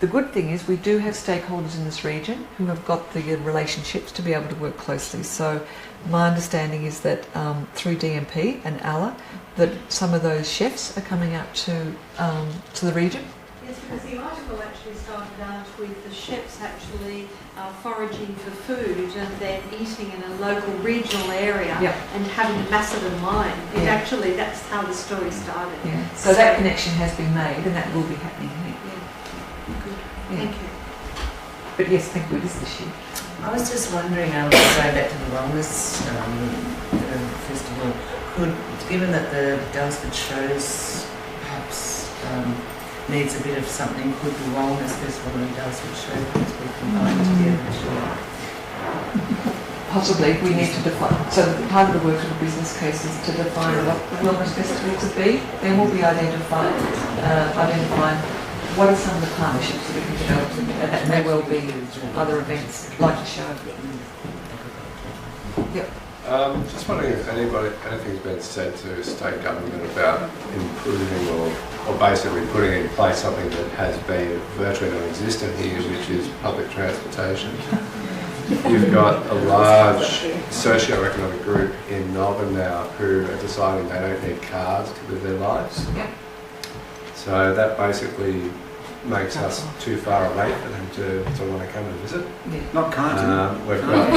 The good thing is we do have stakeholders in this region who have got the relationships to be able to work closely. So my understanding is that through DMP and ALA, that some of those chefs are coming out to the region. Yes, because the article actually started out with the chefs actually foraging for food and then eating in a local regional area and having a massive line. Actually, that's how the story started. Yeah. So that connection has been made, and that will be happening here. Thank you. But yes, thank you, it is this year. I was just wondering, I was going back to the wellness festival, given that the Daylesford shows perhaps needs a bit of something, could the wellness festival and Daylesford show be combined together this year? Possibly, we need to define, so part of the work of the business case is to define what the wellness festival could be. Then we'll be identifying what are some of the partnerships that we can develop, and there will be other events like the show. Yep. Just wondering if anything's been said to state government about improving or basically putting in place something that has been virtually non-existent here, which is public transportation. You've got a large socio-economic group in Melbourne now who are deciding they don't need cars to live their lives. Yep. So that basically makes us too far away for them to want to come and visit. Yeah. Not Carlton. We've got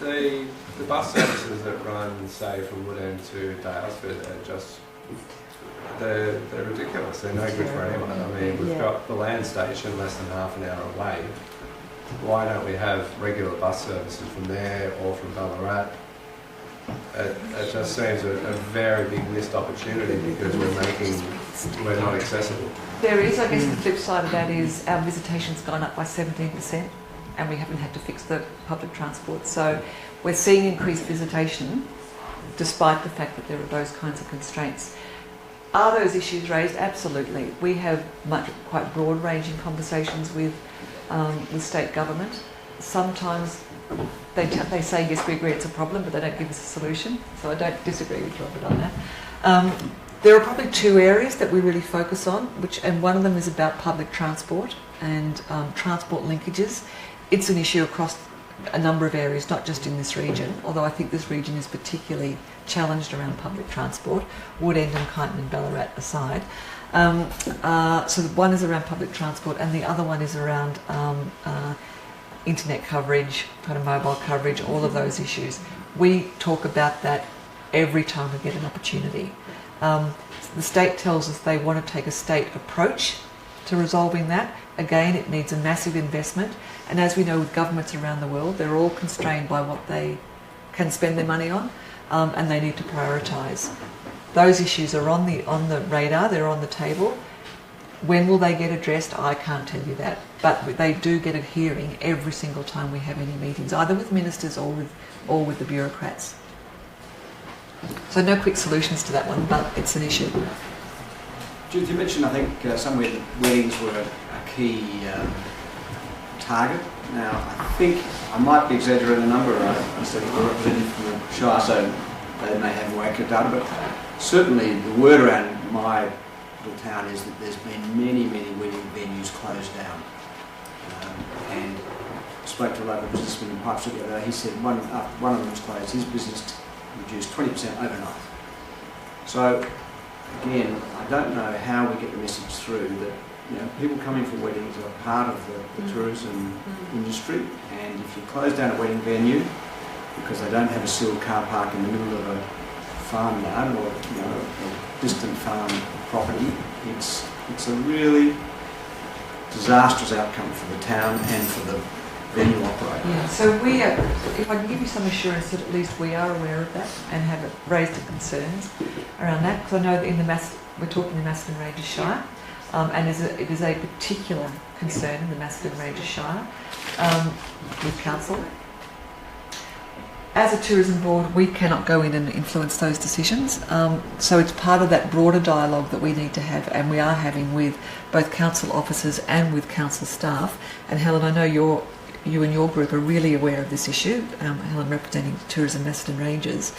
the bus services that run, say, from Woodend to Daylesford are just they're ridiculous. They're no good for anyone. I mean, we've got the land station less than half an hour away. Why don't we have regular bus services from there or from Ballarat? It just seems a very big missed opportunity because we're not accessible. There is, I guess the flip side of that is our visitation's gone up by 17% and we haven't had to fix the public transport. So we're seeing increased visitation despite the fact that there are those kinds of constraints. Are those issues raised? Absolutely. We have quite broad-ranging conversations with state government. Sometimes they say, yes, we agree it's a problem, but they don't give us a solution. So I don't disagree with Robert on that. There are probably two areas that we really focus on, and one of them is about public transport and transport linkages. It's an issue across a number of areas, not just in this region, although I think this region is particularly challenged around public transport, Woodend and Kyneton and Ballarat aside. So one is around public transport and the other one is around internet coverage, kind of mobile coverage, all of those issues. We talk about that every time we get an opportunity. The state tells us they want to take a state approach to resolving that. Again, it needs a massive investment, and as we know with governments around the world, they're all constrained by what they can spend their money on, and they need to prioritise. Those issues are on the radar, they're on the table. When will they get addressed? I can't tell you that. But they do get a hearing every single time we have any meetings, either with ministers or with the bureaucrats. So no quick solutions to that one, but it's an issue. Judith, you mentioned, I think, somewhere that weddings were a key target. Now, I think I might be exaggerating the number. I said we're represented from the Shire, so they may have more accurate data, but certainly the word around my little town is that there's been many, many wedding venues closed down. And I spoke to a local businessman in Pipe Street the other day. He said one of them was closed. His business reduced 20% overnight. So again, I don't know how we get the message through that people coming for weddings are part of the tourism industry, and if you close down a wedding venue because they don't have a sealed car park in the middle of a farmyard or a distant farm property, it's a really disastrous outcome for the town and for the venue operator. Yeah, so if I can give you some assurance that at least we are aware of that and have raised the concerns around that, because I know that we're talking the Macdedon Ranges Shire, and it is a particular concern in the Macdedon Ranges Shire with council. As a tourism board, we cannot go in and influence those decisions. So it's part of that broader dialogue that we need to have, and we are having with both council officers and with council staff. And Helen, I know you and your group are really aware of this issue, Helen representing Tourism Macdedon Ranges,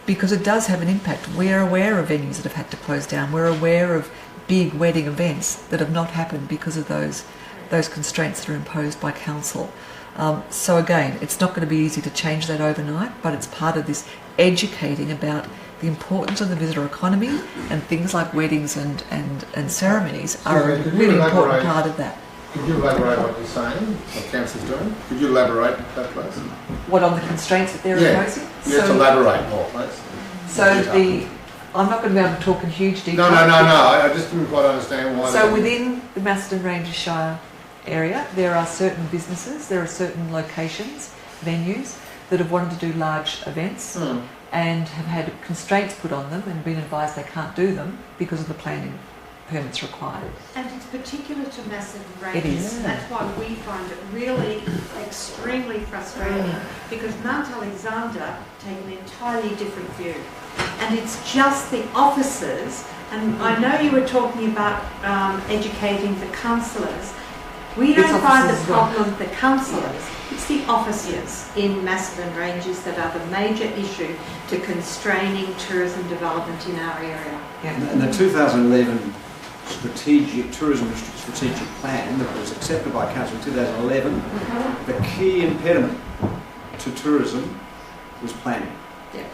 because it does have an impact. We're aware of venues that have had to close down. We're aware of big wedding events that have not happened because of those constraints that are imposed by council. So again, it's not going to be easy to change that overnight, but it's part of this educating about the importance of the visitor economy, and things like weddings and ceremonies are a really important part of that. Could you elaborate what you're saying, what Council's doing? Could you elaborate that, please? What, on the constraints that they're imposing? Yes, elaborate more, please. So I'm not going to be able to talk in huge detail. No, I just didn't quite understand why. So within the Macdedon Ranges Shire area, there are certain businesses, there are certain locations, venues, that have wanted to do large events and have had constraints put on them and been advised they can't do them because of the planning permits required. And it's particular to Macdedon Ranges. It is. And that's why we find it really extremely frustrating, because Mount Alexander take an entirely different view. And it's just the officers, and I know you were talking about educating the councillors. We don't find the problem the councillors, it's the officers in Macdedon Ranges that are the major issue to constraining tourism development in our area. Yeah. And the 2011 tourism strategic plan that was accepted by council in 2011, the key impediment to tourism was planning. Yeah.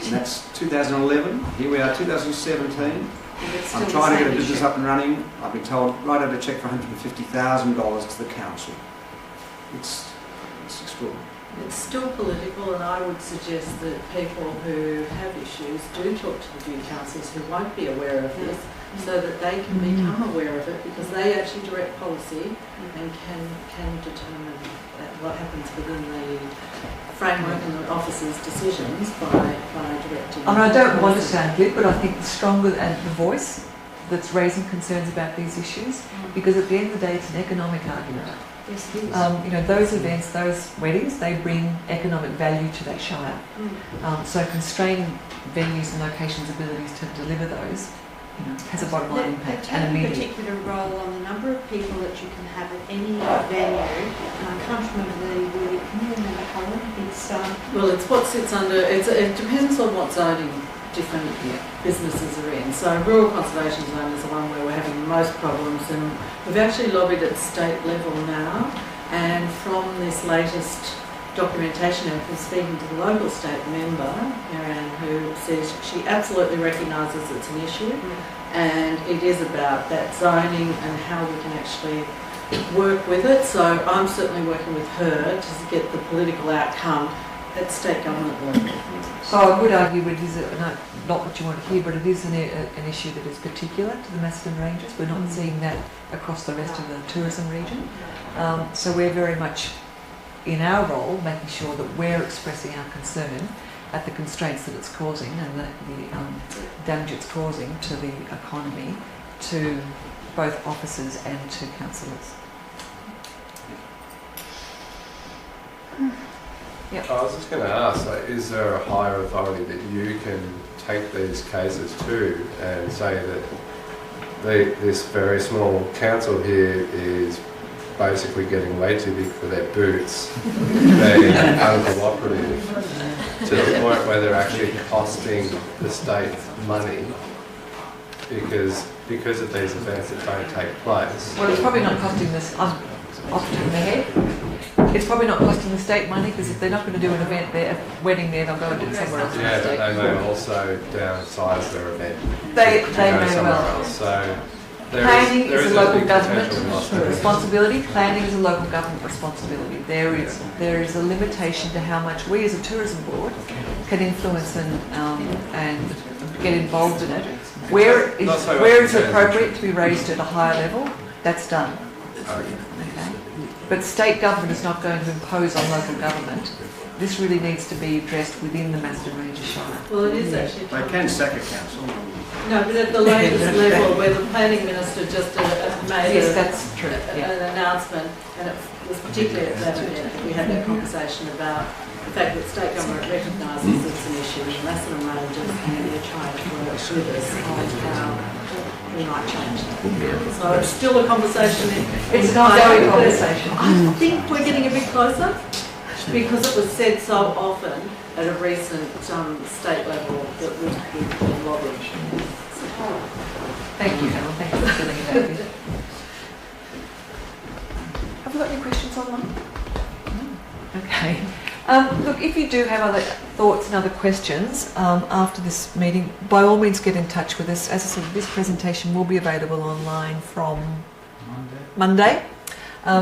And that's 2011. Here we are, 2017. I'm trying to get a business up and running. I've been told, write out a cheque for $150,000 to the council. It's extraordinary. It's still political, and I would suggest that people who have issues do talk to the new councils who won't be aware of this, so that they can become aware of it, because they actually direct policy and can determine what happens within the framework and the officers' decisions by directing. I don't want to sound glib, but I think the stronger the voice that's raising concerns about these issues, because at the end of the day, it's an economic argument. Yes, it is. Those events, those weddings, they bring economic value to that shire. So constraining venues and locations' abilities to deliver those has a bottom line impact and They immediate. take a particular role on the number of people that you can have at any venue. And I can't remember the word. Can you remember, Helen? It's well, it's what sits under. It depends on what zoning different businesses are in. So rural conservation zone is the one where we're having the most problems, and we've actually lobbied at state level now. And from this latest documentation, and from speaking to the local state member, Marianne, who says she absolutely recognises it's an issue, and it is about that zoning and how we can actually work with it. So I'm certainly working with her to get the political outcome at state government level. So I would argue it is not what you want to hear, but it is an issue that is particular to the Macdedon Ranges. We're not seeing that across the rest of the tourism region. So we're very much in our role making sure that we're expressing our concern at the constraints that it's causing and the damage it's causing to the economy, to both officers and to councillors. Yep. I was just going to ask, like, is there a higher authority that you can take these cases to and say that this very small council here is basically getting way too big for their boots, being uncooperative, to the point where they're actually costing the state money because of these events that don't take place? Well, it's probably not costing this, off the top of my head, it's probably not costing the state money, because if they're not going to do an event there, a wedding there, they'll go and do it somewhere else in the Yeah, state. but they may also downsize their event. They to may go somewhere well. else. So Planning is a local big government potential loss there. responsibility. Planning is a local government responsibility. There is a limitation to how much we as a tourism board can influence and get involved in it. Where it's appropriate to be raised at a higher level, that's done. Okay. But state government is not going to impose on local government. This really needs to be addressed within the Macdedon Ranges Shire. Well, it is actually. They can sack a council. No, but at the latest level, where the planning minister just made that's true. an announcement, and it was particularly at that event that we had that conversation about the fact that state government recognises it's an issue, and Macdedon Ranges and they're trying to work with us on how we might change that. So it's still a conversation. It's an ongoing conversation. I think we're getting a bit closer, because it was said so often at a recent state level that we've been lobbying. Thank you, Helen. Thank you for filling that in. Have we got any questions online? No. Okay. Look, if you do have other thoughts and other questions after this meeting, by all means get in touch with us. As I said, this presentation will be available online from Monday.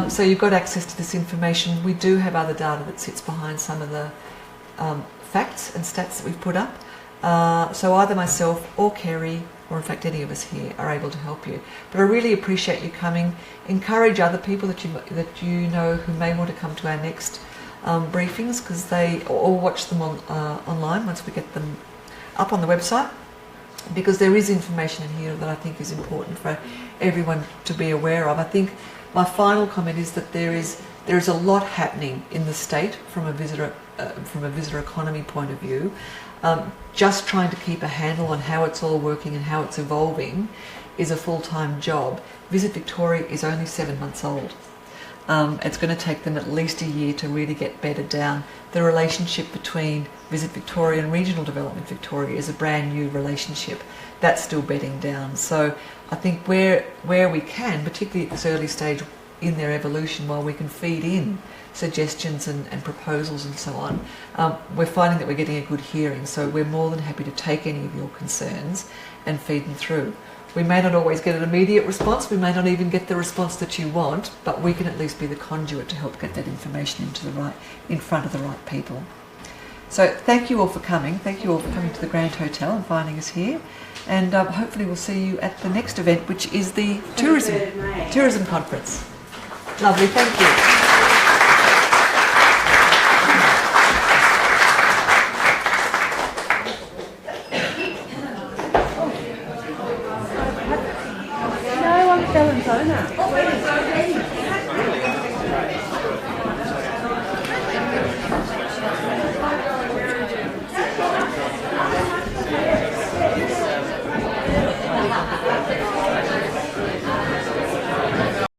So you've got access to this information. We do have other data that sits behind some of the facts and stats that we've put up. So either myself or Kerry, or in fact any of us here, are able to help you. But I really appreciate you coming. Encourage other people that you know who may want to come to our next briefings, because or watch them online once we get them up on the website, because there is information in here that I think is important for everyone to be aware of. I think my final comment is that there is a lot happening in the state from a visitor economy point of view. Just trying to keep a handle on how it's all working and how it's evolving is a full-time job. Visit Victoria is only 7 months old. It's going to take them at least a year to really get bedded down. The relationship between Visit Victoria and Regional Development Victoria is a brand new relationship. That's still bedding down. So I think where we can, particularly at this early stage in their evolution, while we can feed in suggestions and proposals and so on, we're finding that we're getting a good hearing. So we're more than happy to take any of your concerns and feed them through. We may not always get an immediate response, we may not even get the response that you want, but we can at least be the conduit to help get that information in front of the right people. So thank you all for coming. Thank you all for coming to the Grande Hotel and finding us here. And hopefully we'll see you at the next event, which is the tourism conference. Lovely, thank you.